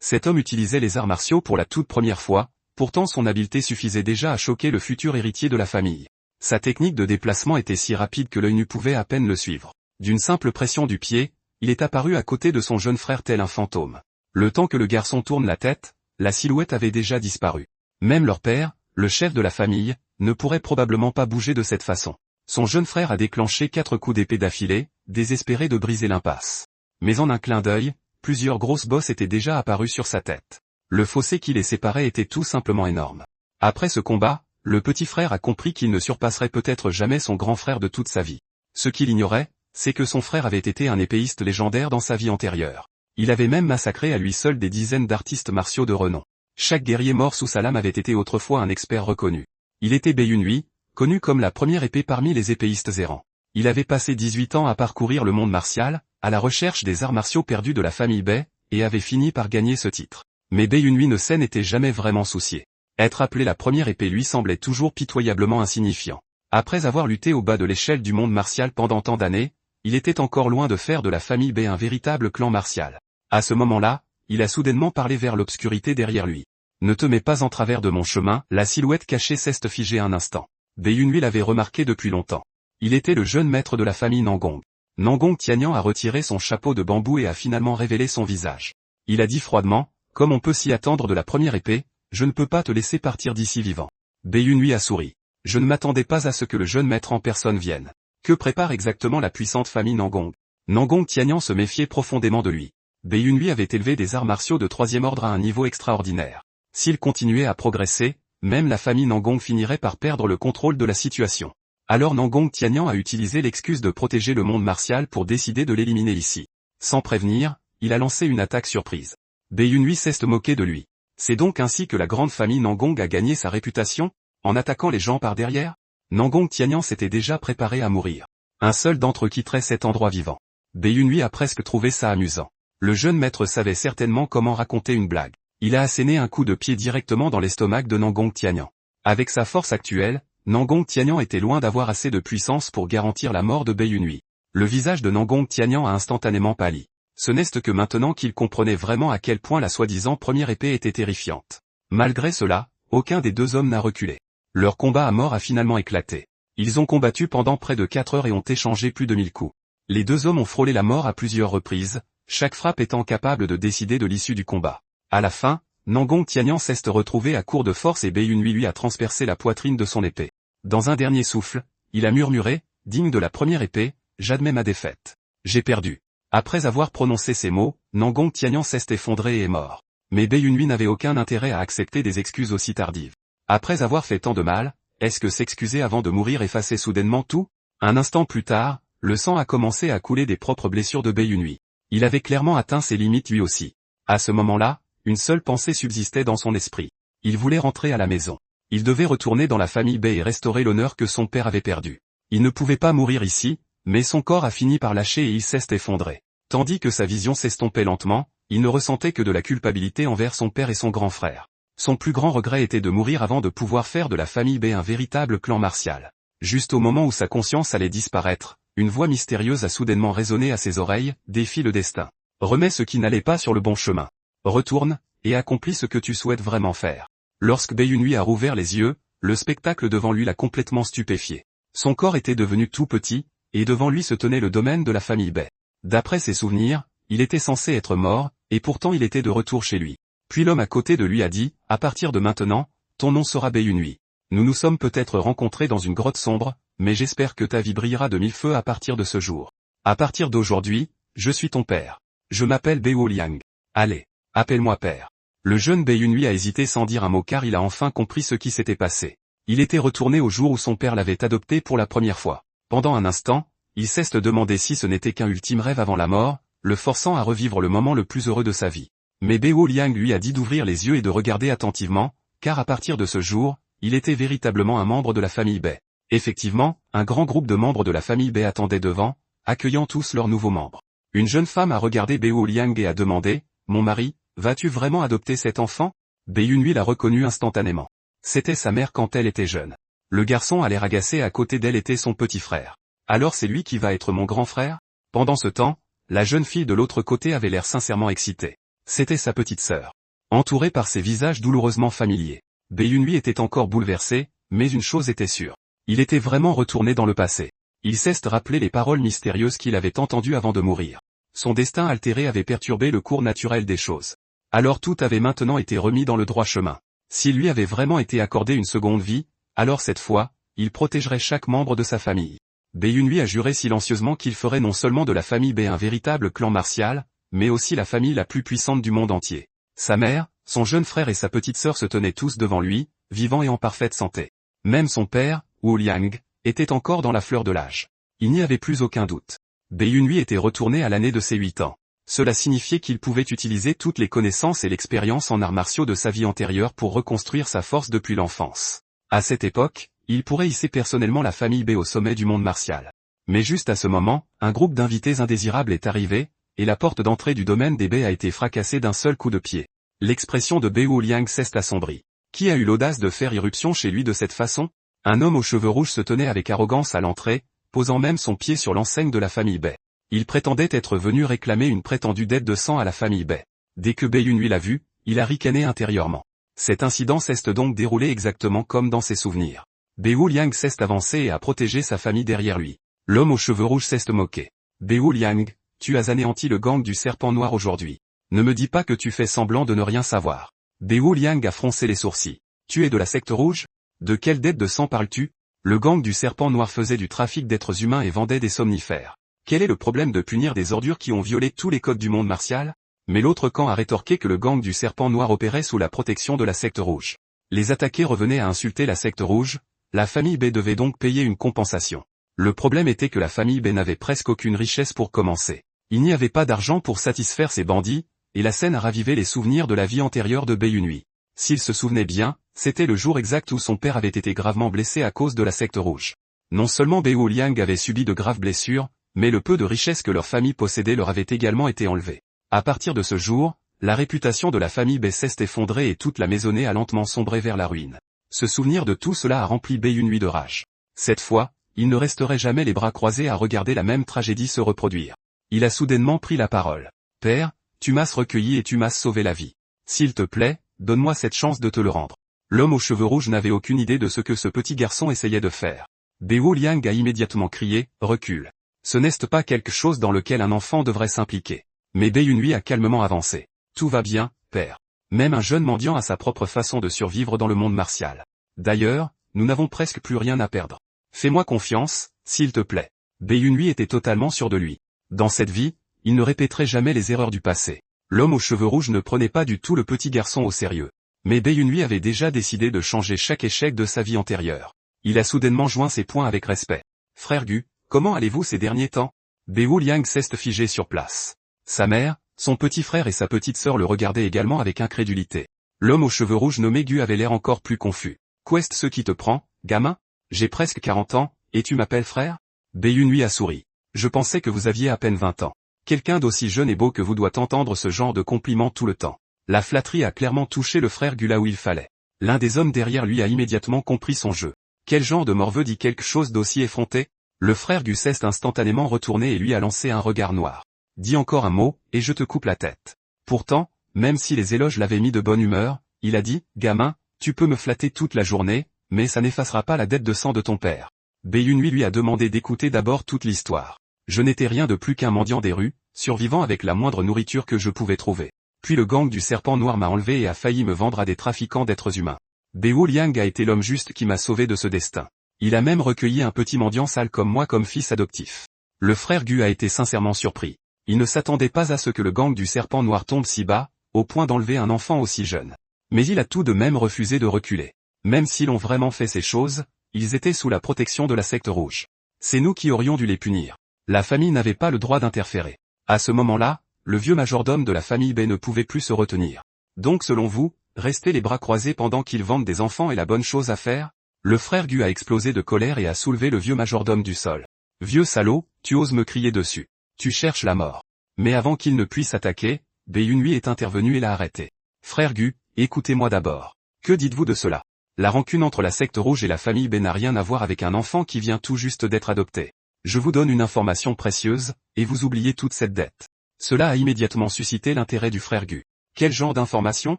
Cet homme utilisait les arts martiaux pour la toute première fois, pourtant son habileté suffisait déjà à choquer le futur héritier de la famille. Sa technique de déplacement était si rapide que l'œil nu pouvait à peine le suivre. D'une simple pression du pied, il est apparu à côté de son jeune frère tel un fantôme. Le temps que le garçon tourne la tête, la silhouette avait déjà disparu. Même leur père, le chef de la famille, ne pourrait probablement pas bouger de cette façon. Son jeune frère a déclenché 4 coups d'épée d'affilée, désespéré de briser l'impasse. Mais en un clin d'œil, plusieurs grosses bosses étaient déjà apparues sur sa tête. Le fossé qui les séparait était tout simplement énorme. Après ce combat, le petit frère a compris qu'il ne surpasserait peut-être jamais son grand frère de toute sa vie. Ce qu'il ignorait, c'est que son frère avait été un épéiste légendaire dans sa vie antérieure. Il avait même massacré à lui seul des dizaines d'artistes martiaux de renom. Chaque guerrier mort sous sa lame avait été autrefois un expert reconnu. Il était Bei Yunhui, connu comme la première épée parmi les épéistes errants. Il avait passé 18 ans à parcourir le monde martial, à la recherche des arts martiaux perdus de la famille Bei, et avait fini par gagner ce titre. Mais Bei Yunhui ne s'en était jamais vraiment soucié. Être appelé la première épée lui semblait toujours pitoyablement insignifiant. Après avoir lutté au bas de l'échelle du monde martial pendant tant d'années, il était encore loin de faire de la famille Bei un véritable clan martial. À ce moment-là, il a soudainement parlé vers l'obscurité derrière lui. Ne te mets pas en travers de mon chemin, la silhouette cachée s'est figée un instant. Bei Yunhui l'avait remarqué depuis longtemps. Il était le jeune maître de la famille Nangong. Nangong Tianyang a retiré son chapeau de bambou et a finalement révélé son visage. Il a dit froidement, comme on peut s'y attendre de la première épée, je ne peux pas te laisser partir d'ici vivant. Bei Yunhui a souri. Je ne m'attendais pas à ce que le jeune maître en personne vienne. Que prépare exactement la puissante famille Nangong? Nangong Tianyang se méfiait profondément de lui. Bei Yunhui avait élevé des arts martiaux de 3e ordre à un niveau extraordinaire. S'il continuait à progresser, même la famille Nangong finirait par perdre le contrôle de la situation. Alors Nangong Tianyang a utilisé l'excuse de protéger le monde martial pour décider de l'éliminer ici. Sans prévenir, il a lancé une attaque surprise. Bei Yunhui s'est moqué de lui. C'est donc ainsi que la grande famille Nangong a gagné sa réputation, en attaquant les gens par derrière? Nangong Tianyang s'était déjà préparé à mourir. Un seul d'entre eux quitterait cet endroit vivant. Bei Yunhui a presque trouvé ça amusant. Le jeune maître savait certainement comment raconter une blague. Il a asséné un coup de pied directement dans l'estomac de Nangong Tianyang. Avec sa force actuelle, Nangong Tianyang était loin d'avoir assez de puissance pour garantir la mort de Bei Yunhui. Le visage de Nangong Tianyang a instantanément pâli. Ce n'est que maintenant qu'il comprenait vraiment à quel point la soi-disant première épée était terrifiante. Malgré cela, aucun des deux hommes n'a reculé. Leur combat à mort a finalement éclaté. Ils ont combattu pendant près de 4 heures et ont échangé plus de 1000 coups. Les deux hommes ont frôlé la mort à plusieurs reprises, chaque frappe étant capable de décider de l'issue du combat. À la fin, Nangong Tianyang s'est retrouvé à court de force et Bei Yunhui lui a transpercé la poitrine de son épée. Dans un dernier souffle, il a murmuré, digne de la première épée, j'admets ma défaite. J'ai perdu. Après avoir prononcé ces mots, Nangong Tianyang s'est effondré et est mort. Mais Bei Yunhui n'avait aucun intérêt à accepter des excuses aussi tardives. Après avoir fait tant de mal, est-ce que s'excuser avant de mourir effaçait soudainement tout? Un instant plus tard, le sang a commencé à couler des propres blessures de Bei Yunhui. Il avait clairement atteint ses limites lui aussi. À ce moment-là, une seule pensée subsistait dans son esprit. Il voulait rentrer à la maison. Il devait retourner dans la famille Bei et restaurer l'honneur que son père avait perdu. Il ne pouvait pas mourir ici, mais son corps a fini par lâcher et il s'est effondré. Tandis que sa vision s'estompait lentement, il ne ressentait que de la culpabilité envers son père et son grand frère. Son plus grand regret était de mourir avant de pouvoir faire de la famille Bei un véritable clan martial. Juste au moment où sa conscience allait disparaître, une voix mystérieuse a soudainement résonné à ses oreilles, défie le destin. Remets ce qui n'allait pas sur le bon chemin. Retourne, et accomplis ce que tu souhaites vraiment faire. Lorsque Bei Yunhui a rouvert les yeux, le spectacle devant lui l'a complètement stupéfié. Son corps était devenu tout petit, et devant lui se tenait le domaine de la famille Bei. D'après ses souvenirs, il était censé être mort, et pourtant il était de retour chez lui. Puis l'homme à côté de lui a dit, à partir de maintenant, ton nom sera Bei Yunhui. Nous nous sommes peut-être rencontrés dans une grotte sombre, mais j'espère que ta vie brillera de 1000 feux à partir de ce jour. À partir d'aujourd'hui, je suis ton père. Je m'appelle Bei Liang. Allez, appelle-moi père. Le jeune Bei Yunhui a hésité sans dire un mot car il a enfin compris ce qui s'était passé. Il était retourné au jour où son père l'avait adopté pour la première fois. Pendant un instant, il s'est demandé si ce n'était qu'un ultime rêve avant la mort, le forçant à revivre le moment le plus heureux de sa vie. Mais Bei Liang lui a dit d'ouvrir les yeux et de regarder attentivement, car à partir de ce jour, il était véritablement un membre de la famille Bei. Effectivement, un grand groupe de membres de la famille Bei attendait devant, accueillant tous leurs nouveaux membres. Une jeune femme a regardé Bei Liang et a demandé, « Mon mari, vas-tu vraiment adopter cet enfant ?» Bei Yunhui l'a reconnu instantanément. C'était sa mère quand elle était jeune. Le garçon à l'air agacé à côté d'elle était son petit frère. Alors c'est lui qui va être mon grand frère? Pendant ce temps, la jeune fille de l'autre côté avait l'air sincèrement excitée. C'était sa petite sœur. Entourée par ces visages douloureusement familiers, Bae Yun-hui était encore bouleversé, mais une chose était sûre. Il était vraiment retourné dans le passé. Il s'est rappelé les paroles mystérieuses qu'il avait entendues avant de mourir. Son destin altéré avait perturbé le cours naturel des choses. Alors tout avait maintenant été remis dans le droit chemin. S'il lui avait vraiment été accordé une seconde vie, alors cette fois, il protégerait chaque membre de sa famille. Bae Yun-hui a juré silencieusement qu'il ferait non seulement de la famille Bae un véritable clan martial, mais aussi la famille la plus puissante du monde entier. Sa mère, son jeune frère et sa petite sœur se tenaient tous devant lui, vivants et en parfaite santé. Même son père, Wu Liang, était encore dans la fleur de l'âge. Il n'y avait plus aucun doute. Bae Yun-hui était retourné à l'année de ses 8 ans. Cela signifiait qu'il pouvait utiliser toutes les connaissances et l'expérience en arts martiaux de sa vie antérieure pour reconstruire sa force depuis l'enfance. À cette époque, il pourrait hisser personnellement la famille Bae au sommet du monde martial. Mais juste à ce moment, un groupe d'invités indésirables est arrivé, et la porte d'entrée du domaine des Bae a été fracassée d'un seul coup de pied. L'expression de Bae Wuliang s'est assombrie. Qui a eu l'audace de faire irruption chez lui de cette façon? Un homme aux cheveux rouges se tenait avec arrogance à l'entrée, posant même son pied sur l'enseigne de la famille Bae. Il prétendait être venu réclamer une prétendue dette de sang à la famille Bae. Dès que Bae Yun-hui l'a vu, il a ricané intérieurement. Cet incident s'est donc déroulé exactement comme dans ses souvenirs. Bae Wuliang s'est avancé et a protégé sa famille derrière lui. L'homme aux cheveux rouges s'est moqué. Bae Wuliang, tu as anéanti le gang du serpent noir aujourd'hui. Ne me dis pas que tu fais semblant de ne rien savoir. Bae Wuliang a froncé les sourcils. Tu es de la secte rouge? De quelle dette de sang parles-tu? Le gang du serpent noir faisait du trafic d'êtres humains et vendait des somnifères. Quel est le problème de punir des ordures qui ont violé tous les codes du monde martial? Mais l'autre camp a rétorqué que le gang du serpent noir opérait sous la protection de la secte rouge. Les attaqués revenaient à insulter la secte rouge, la famille Bae devait donc payer une compensation. Le problème était que la famille Bae n'avait presque aucune richesse pour commencer. Il n'y avait pas d'argent pour satisfaire ces bandits, et la scène a ravivé les souvenirs de la vie antérieure de Bae Yun-hui. S'il se souvenait bien, c'était le jour exact où son père avait été gravement blessé à cause de la secte rouge. Non seulement Bae Wuliang avait subi de graves blessures, mais le peu de richesse que leur famille possédait leur avait également été enlevé. À partir de ce jour, la réputation de la famille Bae s'est effondrée et toute la maisonnée a lentement sombré vers la ruine. Ce souvenir de tout cela a rempli Bae Yun-hui de rage. Cette fois, il ne resterait jamais les bras croisés à regarder la même tragédie se reproduire. Il a soudainement pris la parole. « Père, tu m'as recueilli et tu m'as sauvé la vie. S'il te plaît, donne-moi cette chance de te le rendre. » L'homme aux cheveux rouges n'avait aucune idée de ce que ce petit garçon essayait de faire. Bae Wuliang a immédiatement crié « Recule !» Ce n'est pas quelque chose dans lequel un enfant devrait s'impliquer. Mais Bae Yun-hui a calmement avancé. « Tout va bien, père. Même un jeune mendiant a sa propre façon de survivre dans le monde martial. D'ailleurs, nous n'avons presque plus rien à perdre. Fais-moi confiance, s'il te plaît. » Bae Yun-hui était totalement sûr de lui. Dans cette vie, il ne répéterait jamais les erreurs du passé. L'homme aux cheveux rouges ne prenait pas du tout le petit garçon au sérieux. Mais Bae Yun-hui avait déjà décidé de changer chaque échec de sa vie antérieure. Il a soudainement joint ses poings avec respect. « Frère Gu, comment allez-vous ces derniers temps ?» Bae Wuliang s'est figé sur place. Sa mère, son petit frère et sa petite sœur le regardaient également avec incrédulité. L'homme aux cheveux rouges nommé Gu avait l'air encore plus confus. « Qu'est-ce ce qui te prend, gamin? J'ai presque 40 ans, et tu m'appelles frère ?» Bae Yun-hui a souri. « Je pensais que vous aviez à peine 20 ans. Quelqu'un d'aussi jeune et beau que vous doit entendre ce genre de compliments tout le temps. » La flatterie a clairement touché le frère Gu là où il fallait. L'un des hommes derrière lui a immédiatement compris son jeu. Quel genre de morveux dit quelque chose d'aussi effronté? Le frère Gu s'est instantanément retourné et lui a lancé un regard noir. Dis encore un mot, et je te coupe la tête. Pourtant, même si les éloges l'avaient mis de bonne humeur, il a dit, gamin, tu peux me flatter toute la journée, mais ça n'effacera pas la dette de sang de ton père. Bae Yun-hui lui a demandé d'écouter d'abord toute l'histoire. Je n'étais rien de plus qu'un mendiant des rues, survivant avec la moindre nourriture que je pouvais trouver. Puis le gang du serpent noir m'a enlevé et a failli me vendre à des trafiquants d'êtres humains. Bae Wuliang a été l'homme juste qui m'a sauvé de ce destin. Il a même recueilli un petit mendiant sale comme moi comme fils adoptif. Le frère Gu a été sincèrement surpris. Il ne s'attendait pas à ce que le gang du serpent noir tombe si bas, au point d'enlever un enfant aussi jeune. Mais il a tout de même refusé de reculer. Même s'ils ont vraiment fait ces choses, ils étaient sous la protection de la secte rouge. C'est nous qui aurions dû les punir. La famille n'avait pas le droit d'interférer. À ce moment-là, le vieux majordome de la famille Bae ne pouvait plus se retenir. Donc selon vous, rester les bras croisés pendant qu'ils vendent des enfants est la bonne chose à faire? Le frère Gu a explosé de colère et a soulevé le vieux majordome du sol. Vieux salaud, tu oses me crier dessus. Tu cherches la mort. Mais avant qu'il ne puisse attaquer, Bae Yun-hui est intervenu et l'a arrêté. Frère Gu, écoutez-moi d'abord. Que dites-vous de cela? La rancune entre la secte rouge et la famille Bae n'a rien à voir avec un enfant qui vient tout juste d'être adopté. Je vous donne une information précieuse, et vous oubliez toute cette dette. Cela a immédiatement suscité l'intérêt du frère Gu. Quel genre d'information?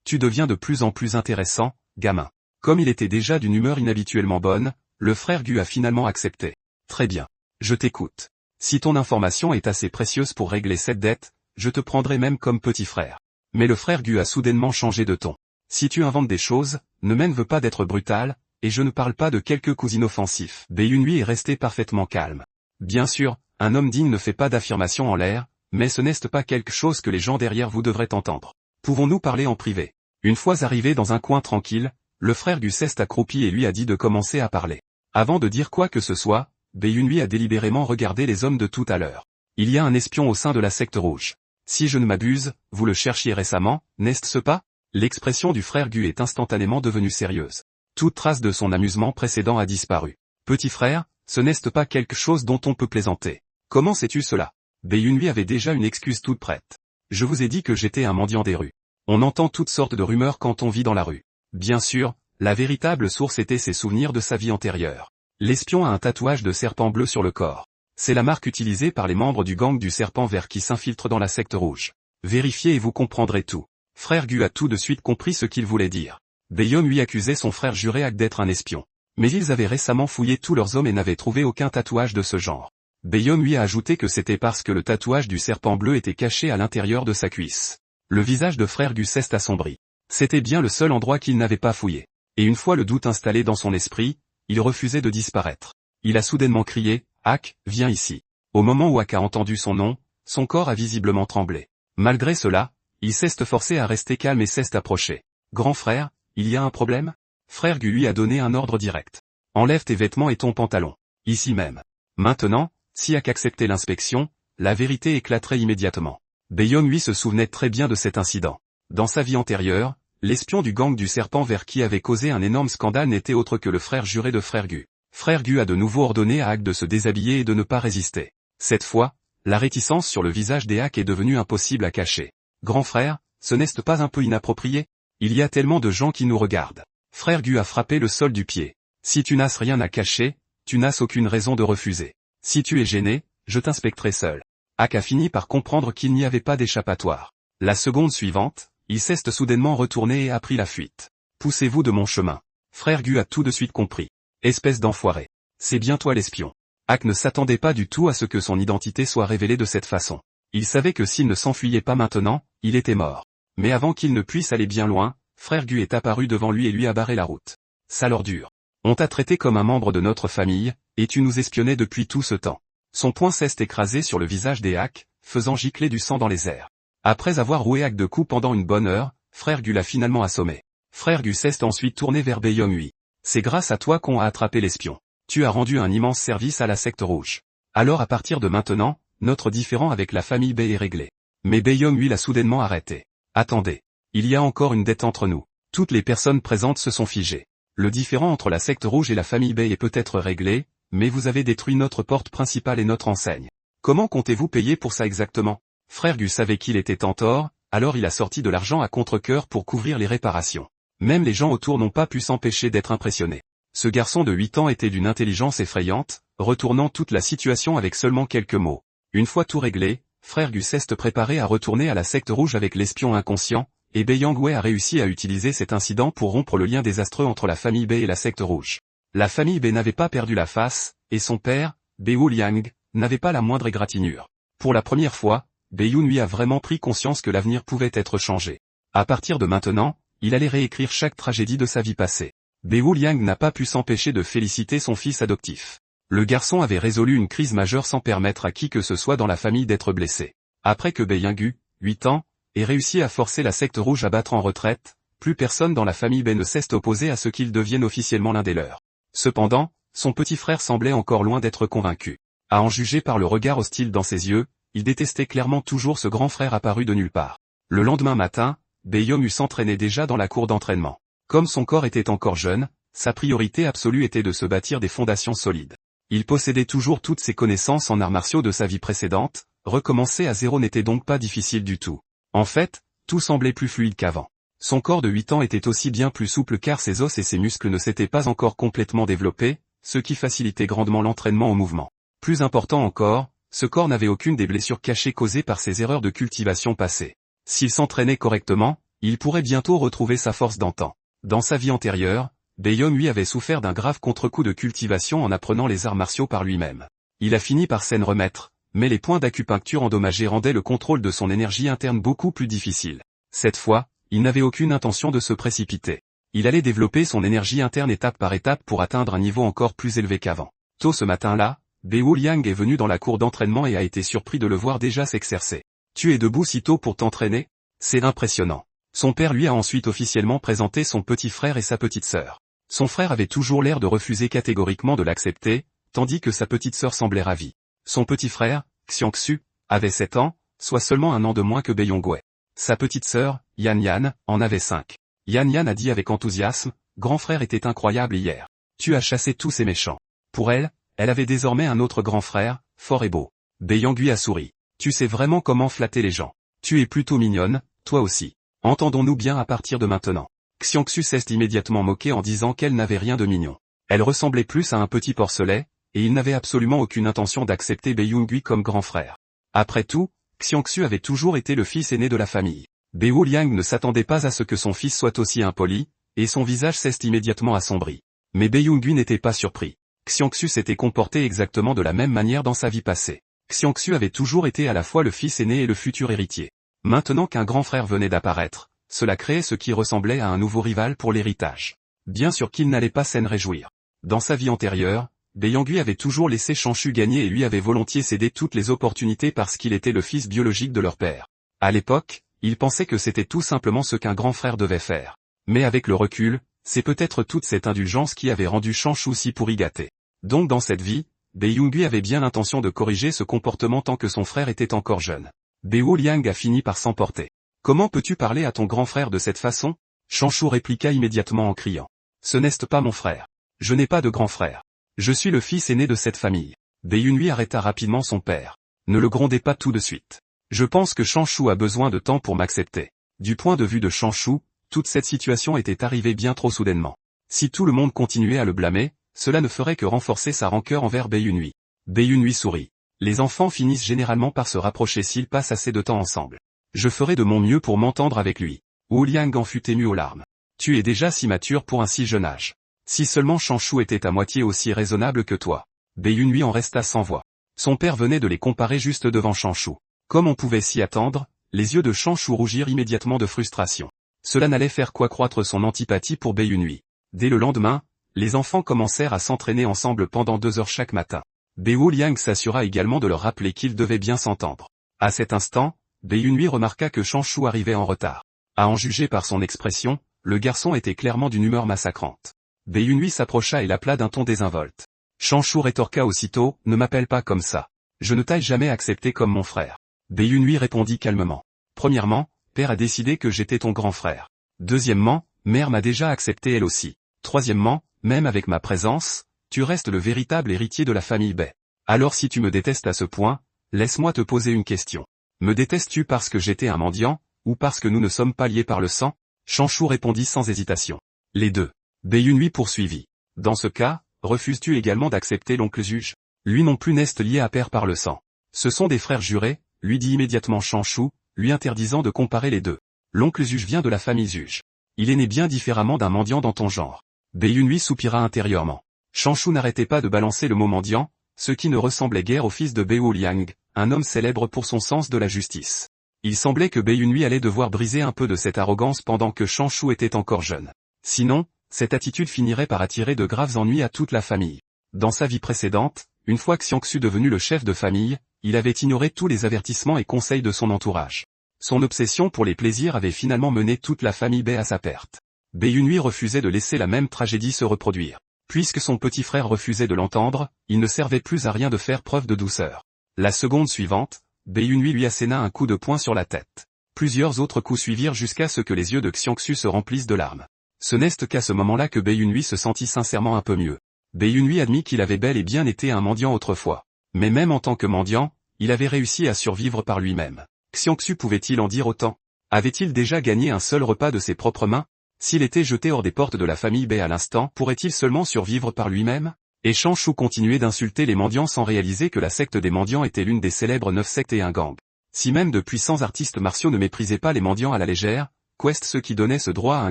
Tu deviens de plus en plus intéressant, gamin. Comme il était déjà d'une humeur inhabituellement bonne, le frère Gu a finalement accepté. Très bien. Je t'écoute. Si ton information est assez précieuse pour régler cette dette, je te prendrai même comme petit frère. Mais le frère Gu a soudainement changé de ton. Si tu inventes des choses, ne m'en veux pas d'être brutal, et je ne parle pas de quelques coups inoffensifs. Baiyun lui est resté parfaitement calme. Bien sûr, un homme digne ne fait pas d'affirmations en l'air, mais ce n'est pas quelque chose que les gens derrière vous devraient entendre. Pouvons-nous parler en privé? Une fois arrivé dans un coin tranquille, le frère Gu s'est accroupi et lui a dit de commencer à parler. Avant de dire quoi que ce soit, Baiyun lui a délibérément regardé les hommes de tout à l'heure. Il y a un espion au sein de la secte rouge. Si je ne m'abuse, vous le cherchiez récemment, n'est-ce pas? L'expression du frère Gu est instantanément devenue sérieuse. Toute trace de son amusement précédent a disparu. Petit frère, ce n'est pas quelque chose dont on peut plaisanter. Comment sais-tu cela? Baiyun lui avait déjà une excuse toute prête. Je vous ai dit que j'étais un mendiant des rues. On entend toutes sortes de rumeurs quand on vit dans la rue. Bien sûr, la véritable source était ses souvenirs de sa vie antérieure. L'espion a un tatouage de serpent bleu sur le corps. C'est la marque utilisée par les membres du gang du serpent vert qui s'infiltrent dans la secte rouge. Vérifiez et vous comprendrez tout. Frère Gu a tout de suite compris ce qu'il voulait dire. Baiyun lui accusait son frère juré d'être un espion. Mais ils avaient récemment fouillé tous leurs hommes et n'avaient trouvé aucun tatouage de ce genre. Baiyun lui a ajouté que c'était parce que le tatouage du serpent bleu était caché à l'intérieur de sa cuisse. Le visage de frère Gu s'est assombri. C'était bien le seul endroit qu'il n'avait pas fouillé. Et une fois le doute installé dans son esprit, il refusait de disparaître. Il a soudainement crié, « Ak, viens ici !» Au moment où Ak a entendu son nom, son corps a visiblement tremblé. Malgré cela, il s'est forcé à rester calme et s'est approché. « Grand frère, il y a un problème ?» Frère Gu lui a donné un ordre direct. « Enlève tes vêtements et ton pantalon. Ici même. » Maintenant, si Ak acceptait l'inspection, la vérité éclaterait immédiatement. Baiyun lui se souvenait très bien de cet incident. Dans sa vie antérieure, l'espion du gang du serpent vert qui avait causé un énorme scandale n'était autre que le frère juré de frère Gu. Frère Gu a de nouveau ordonné à Ak de se déshabiller et de ne pas résister. Cette fois, la réticence sur le visage des Ak est devenue impossible à cacher. Grand frère, ce n'est pas un peu inapproprié? Il y a tellement de gens qui nous regardent. Frère Gu a frappé le sol du pied. Si tu n'as rien à cacher, tu n'as aucune raison de refuser. Si tu es gêné, je t'inspecterai seul. Ak a fini par comprendre qu'il n'y avait pas d'échappatoire. La seconde suivante, il s'est soudainement retourné et a pris la fuite. Poussez-vous de mon chemin. Frère Gu a tout de suite compris. Espèce d'enfoiré. C'est bien toi l'espion. Ak ne s'attendait pas du tout à ce que son identité soit révélée de cette façon. Il savait que s'il ne s'enfuyait pas maintenant, il était mort. Mais avant qu'il ne puisse aller bien loin, frère Gu est apparu devant lui et lui a barré la route. Sale ordure. On t'a traité comme un membre de notre famille, et tu nous espionnais depuis tout ce temps. Son poing s'est écrasé sur le visage des Ak, faisant gicler du sang dans les airs. Après avoir roué Ak de coups pendant une bonne heure, frère Gu l'a finalement assommé. Frère Gu s'est ensuite tourné vers Baiyun lui. C'est grâce à toi qu'on a attrapé l'espion. Tu as rendu un immense service à la secte rouge. Alors à partir de maintenant, notre différend avec la famille Bei est réglé. Mais Baiyun lui l'a soudainement arrêté. Attendez. Il y a encore une dette entre nous. Toutes les personnes présentes se sont figées. Le différend entre la secte rouge et la famille Bei est peut-être réglé, mais vous avez détruit notre porte principale et notre enseigne. Comment comptez-vous payer pour ça exactement? Frère Gu savait qu'il était en tort, alors il a sorti de l'argent à contre-cœur pour couvrir les réparations. Même les gens autour n'ont pas pu s'empêcher d'être impressionnés. Ce garçon de 8 ans était d'une intelligence effrayante, retournant toute la situation avec seulement quelques mots. Une fois tout réglé, frère Gu s'est préparé à retourner à la secte rouge avec l'espion inconscient, et Baiyang Wei a réussi à utiliser cet incident pour rompre le lien désastreux entre la famille Bei et la secte rouge. La famille Bei n'avait pas perdu la face, et son père, Bei Wuliang, n'avait pas la moindre égratignure. Pour la première fois, Baiyun lui a vraiment pris conscience que l'avenir pouvait être changé. À partir de maintenant, il allait réécrire chaque tragédie de sa vie passée. Bei Wuliang n'a pas pu s'empêcher de féliciter son fils adoptif. Le garçon avait résolu une crise majeure sans permettre à qui que ce soit dans la famille d'être blessé. Après que Baiyang Gu, 8 ans, ait réussi à forcer la secte rouge à battre en retraite, plus personne dans la famille Bei ne s'est opposé à ce qu'il devienne officiellement l'un des leurs. Cependant, son petit frère semblait encore loin d'être convaincu. À en juger par le regard hostile dans ses yeux, il détestait clairement toujours ce grand frère apparu de nulle part. Le lendemain matin, Baiyong s'entraînait déjà dans la cour d'entraînement. Comme son corps était encore jeune, sa priorité absolue était de se bâtir des fondations solides. Il possédait toujours toutes ses connaissances en arts martiaux de sa vie précédente, recommencer à zéro n'était donc pas difficile du tout. En fait, tout semblait plus fluide qu'avant. Son corps de 8 ans était aussi bien plus souple car ses os et ses muscles ne s'étaient pas encore complètement développés, ce qui facilitait grandement l'entraînement au mouvement. Plus important encore, ce corps n'avait aucune des blessures cachées causées par ses erreurs de cultivation passées. S'il s'entraînait correctement, il pourrait bientôt retrouver sa force d'antan. Dans sa vie antérieure, Bae-young lui avait souffert d'un grave contre-coup de cultivation en apprenant les arts martiaux par lui-même. Il a fini par s'en remettre, mais les points d'acupuncture endommagés rendaient le contrôle de son énergie interne beaucoup plus difficile. Cette fois, il n'avait aucune intention de se précipiter. Il allait développer son énergie interne étape par étape pour atteindre un niveau encore plus élevé qu'avant. Tôt ce matin-là, Bae Liang est venu dans la cour d'entraînement et a été surpris de le voir déjà s'exercer. « Tu es debout si tôt pour t'entraîner ? C'est impressionnant. » Son père lui a ensuite officiellement présenté son petit frère et sa petite sœur. Son frère avait toujours l'air de refuser catégoriquement de l'accepter, tandis que sa petite sœur semblait ravie. Son petit frère, Xiangxu, avait 7 ans, soit seulement un an de moins que Bae-yong-hwe. Sa petite sœur, Yan, en avait 5. Yan a dit avec enthousiasme, « Grand frère était incroyable hier. Tu as chassé tous ces méchants. » Pour elle, elle avait désormais un autre grand frère, fort et beau. Bae-yong-hwe a souri. « Tu sais vraiment comment flatter les gens. Tu es plutôt mignonne, toi aussi. Entendons-nous bien à partir de maintenant. » Xiangxu s'est immédiatement moqué en disant qu'elle n'avait rien de mignon. Elle ressemblait plus à un petit porcelet, et il n'avait absolument aucune intention d'accepter Bae-yong-hwe comme grand frère. Après tout, Xiangxu avait toujours été le fils aîné de la famille. Bae Liang ne s'attendait pas à ce que son fils soit aussi impoli, et son visage s'est immédiatement assombri. Mais Bae-yong-hwe n'était pas surpris. Xiangxu s'était comporté exactement de la même manière dans sa vie passée. Xiangxu avait toujours été à la fois le fils aîné et le futur héritier. Maintenant qu'un grand frère venait d'apparaître, cela créait ce qui ressemblait à un nouveau rival pour l'héritage. Bien sûr qu'il n'allait pas s'en réjouir. Dans sa vie antérieure, Bae-yong-hwe avait toujours laissé Shanshu gagner et lui avait volontiers cédé toutes les opportunités parce qu'il était le fils biologique de leur père. À l'époque, il pensait que c'était tout simplement ce qu'un grand frère devait faire. Mais avec le recul, c'est peut-être toute cette indulgence qui avait rendu Shanshu si pourri gâté. Donc dans cette vie, Bae-yong-hwe avait bien l'intention de corriger ce comportement tant que son frère était encore jeune. Bae Liang a fini par s'emporter. « Comment peux-tu parler à ton grand frère de cette façon ?» Shanshu répliqua immédiatement en criant. « Ce n'est pas mon frère. Je n'ai pas de grand frère. Je suis le fils aîné de cette famille. » Bae-yong-hwe arrêta rapidement son père. « Ne le grondez pas tout de suite. Je pense que Shanshu a besoin de temps pour m'accepter. » Du point de vue de Shanshu, toute cette situation était arrivée bien trop soudainement. Si tout le monde continuait à le blâmer, cela ne ferait que renforcer sa rancœur envers Bae-yong-hwe. Bae-yong-hwe sourit. Les enfants finissent généralement par se rapprocher s'ils passent assez de temps ensemble. Je ferai de mon mieux pour m'entendre avec lui. Wu Liang en fut ému aux larmes. Tu es déjà si mature pour un si jeune âge. Si seulement Shanshu était à moitié aussi raisonnable que toi. Bae-yong-hwe en resta sans voix. Son père venait de les comparer juste devant Shanshu. Comme on pouvait s'y attendre, les yeux de Shanshu rougirent immédiatement de frustration. Cela n'allait faire qu'accroître son antipathie pour Bae-yong-hwe. Dès le lendemain, les enfants commencèrent à s'entraîner ensemble pendant 2 heures chaque matin. Bae Liang s'assura également de leur rappeler qu'ils devaient bien s'entendre. À cet instant, Bae-yong-hwe remarqua que Shanshu arrivait en retard. À en juger par son expression, le garçon était clairement d'une humeur massacrante. Bae-yong-hwe s'approcha et l'appela d'un ton désinvolte. Shanshu rétorqua aussitôt, « Ne m'appelle pas comme ça. Je ne t'ai jamais accepté comme mon frère. » Bae-yong-hwe répondit calmement. « Premièrement, père a décidé que j'étais ton grand frère. Deuxièmement, mère m'a déjà accepté elle aussi. Troisièmement, même avec ma présence, tu restes le véritable héritier de la famille Bae. Alors si tu me détestes à ce point, laisse-moi te poser une question. Me détestes-tu parce que j'étais un mendiant, ou parce que nous ne sommes pas liés par le sang ?» Shanshu répondit sans hésitation. « Les deux. » Bae-yong-hwe poursuivit. « Dans ce cas, refuses-tu également d'accepter l'oncle Zuge ? Lui non plus n'est lié à père par le sang. Ce sont des frères jurés, lui dit immédiatement Shanshu, lui interdisant de comparer les deux. L'oncle Zuge vient de la famille Zuge. Il est né bien différemment d'un mendiant dans ton genre. » Bae-yong-hwe soupira intérieurement. Shanshu n'arrêtait pas de balancer le mot mendiant, ce qui ne ressemblait guère au fils de Bae Liang, un homme célèbre pour son sens de la justice. Il semblait que Bae-yong-hwe allait devoir briser un peu de cette arrogance pendant que Shanshu était encore jeune. Sinon, cette attitude finirait par attirer de graves ennuis à toute la famille. Dans sa vie précédente, une fois Xiangxu devenu le chef de famille, il avait ignoré tous les avertissements et conseils de son entourage. Son obsession pour les plaisirs avait finalement mené toute la famille Bae à sa perte. Bae-yong-hwe refusait de laisser la même tragédie se reproduire. Puisque son petit frère refusait de l'entendre, il ne servait plus à rien de faire preuve de douceur. La seconde suivante, Bae-yong-hwe lui asséna un coup de poing sur la tête. Plusieurs autres coups suivirent jusqu'à ce que les yeux de Xiangxu se remplissent de larmes. Ce n'est qu'à ce moment-là que Bae-yong-hwe se sentit sincèrement un peu mieux. Bae-yong-hwe admit qu'il avait bel et bien été un mendiant autrefois. Mais même en tant que mendiant, il avait réussi à survivre par lui-même. Xiangxu pouvait-il en dire autant? Avait-il déjà gagné un seul repas de ses propres mains? S'il était jeté hors des portes de la famille Bae à l'instant, pourrait-il seulement survivre par lui-même? Et Shanshu continuait d'insulter les mendiants sans réaliser que la secte des mendiants était l'une des célèbres 9 sectes et un gang. Si même de puissants artistes martiaux ne méprisaient pas les mendiants à la légère, qu'est-ce ce qui donnait ce droit à un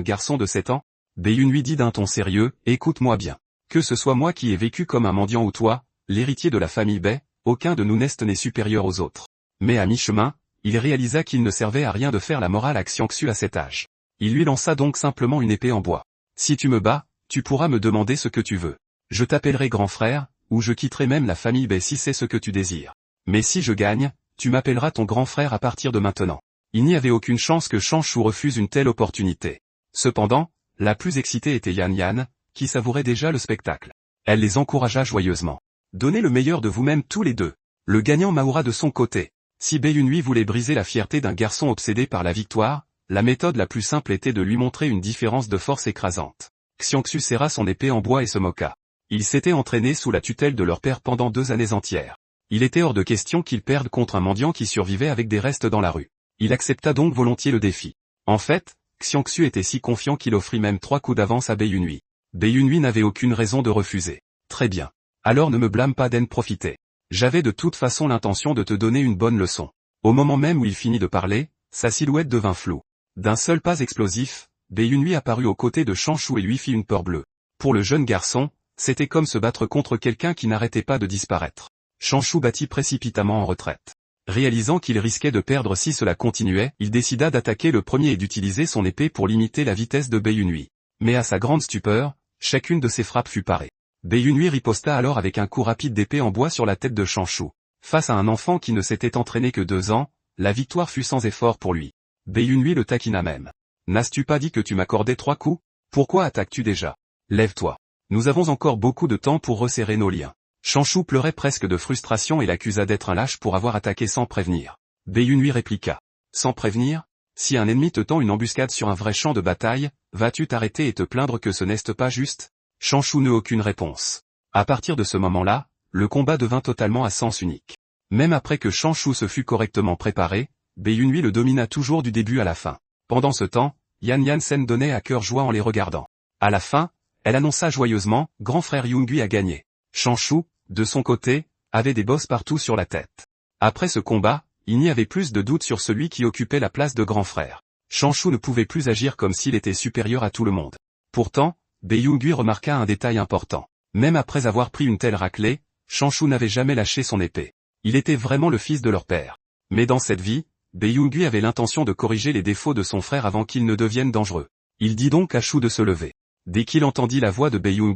garçon de 7 ans? Baeyun lui dit d'un ton sérieux, écoute-moi bien. Que ce soit moi qui ai vécu comme un mendiant ou toi, l'héritier de la famille Bae, aucun de nous n'est supérieur aux autres. Mais à mi-chemin, il réalisa qu'il ne servait à rien de faire la morale à Xiangsu à cet âge. Il lui lança donc simplement une épée en bois. Si tu me bats, tu pourras me demander ce que tu veux. Je t'appellerai grand frère, ou je quitterai même la famille Bae si c'est ce que tu désires. Mais si je gagne, tu m'appelleras ton grand frère à partir de maintenant. Il n'y avait aucune chance que Changshu refuse une telle opportunité. Cependant, la plus excitée était Yan Yan, qui savourait déjà le spectacle. Elle les encouragea joyeusement. Donnez le meilleur de vous-même tous les deux. Le gagnant maoura de son côté. Si Baeyun lui voulait briser la fierté d'un garçon obsédé par la victoire, la méthode la plus simple était de lui montrer une différence de force écrasante. Xiangsu serra son épée en bois et se moqua. Ils s'étaient entraînés sous la tutelle de leur père pendant 2 années entières. Il était hors de question qu'ils perdent contre un mendiant qui survivait avec des restes dans la rue. Il accepta donc volontiers le défi. En fait, Xiangsu était si confiant qu'il offrit même 3 coups d'avance à Baeyun. Baeyun n'avait aucune raison de refuser. Très bien. Alors ne me blâme pas d'en profiter. J'avais de toute façon l'intention de te donner une bonne leçon. Au moment même où il finit de parler, sa silhouette devint floue. D'un seul pas explosif, Baeyun apparut aux côtés de Changshu et lui fit une peur bleue. Pour le jeune garçon, c'était comme se battre contre quelqu'un qui n'arrêtait pas de disparaître. Changshu battit précipitamment en retraite. Réalisant qu'il risquait de perdre si cela continuait, il décida d'attaquer le premier et d'utiliser son épée pour limiter la vitesse de Baeyun. Mais à sa grande stupeur, chacune de ses frappes fut parée. Baeyun riposta alors avec un coup rapide d'épée en bois sur la tête de Changshu. Face à un enfant qui ne s'était entraîné que 2 ans, la victoire fut sans effort pour lui. Baeyun le taquina même. N'as-tu pas dit que tu m'accordais 3 coups? Pourquoi attaques-tu déjà? Lève-toi. Nous avons encore beaucoup de temps pour resserrer nos liens. Changshu pleurait presque de frustration et l'accusa d'être un lâche pour avoir attaqué sans prévenir. Baeyun répliqua. Sans prévenir? Si un ennemi te tend une embuscade sur un vrai champ de bataille, vas-tu t'arrêter et te plaindre que ce n'est pas juste? Changshu n'eut aucune réponse. À partir de ce moment-là, le combat devint totalement à sens unique. Même après que Changshu se fut correctement préparé, Baeyun le domina toujours du début à la fin. Pendant ce temps, Yan Yan Sen donnait à cœur joie en les regardant. À la fin, elle annonça joyeusement, grand frère Youngui a gagné. Changshu, de son côté, avait des bosses partout sur la tête. Après ce combat, il n'y avait plus de doute sur celui qui occupait la place de grand frère. Changshu ne pouvait plus agir comme s'il était supérieur à tout le monde. Pourtant, Baeyun remarqua un détail important. Même après avoir pris une telle raclée, Changshu n'avait jamais lâché son épée. Il était vraiment le fils de leur père. Mais dans cette vie, Baeyun avait l'intention de corriger les défauts de son frère avant qu'il ne devienne dangereux. Il dit donc à Shu de se lever. Dès qu'il entendit la voix de Baeyun,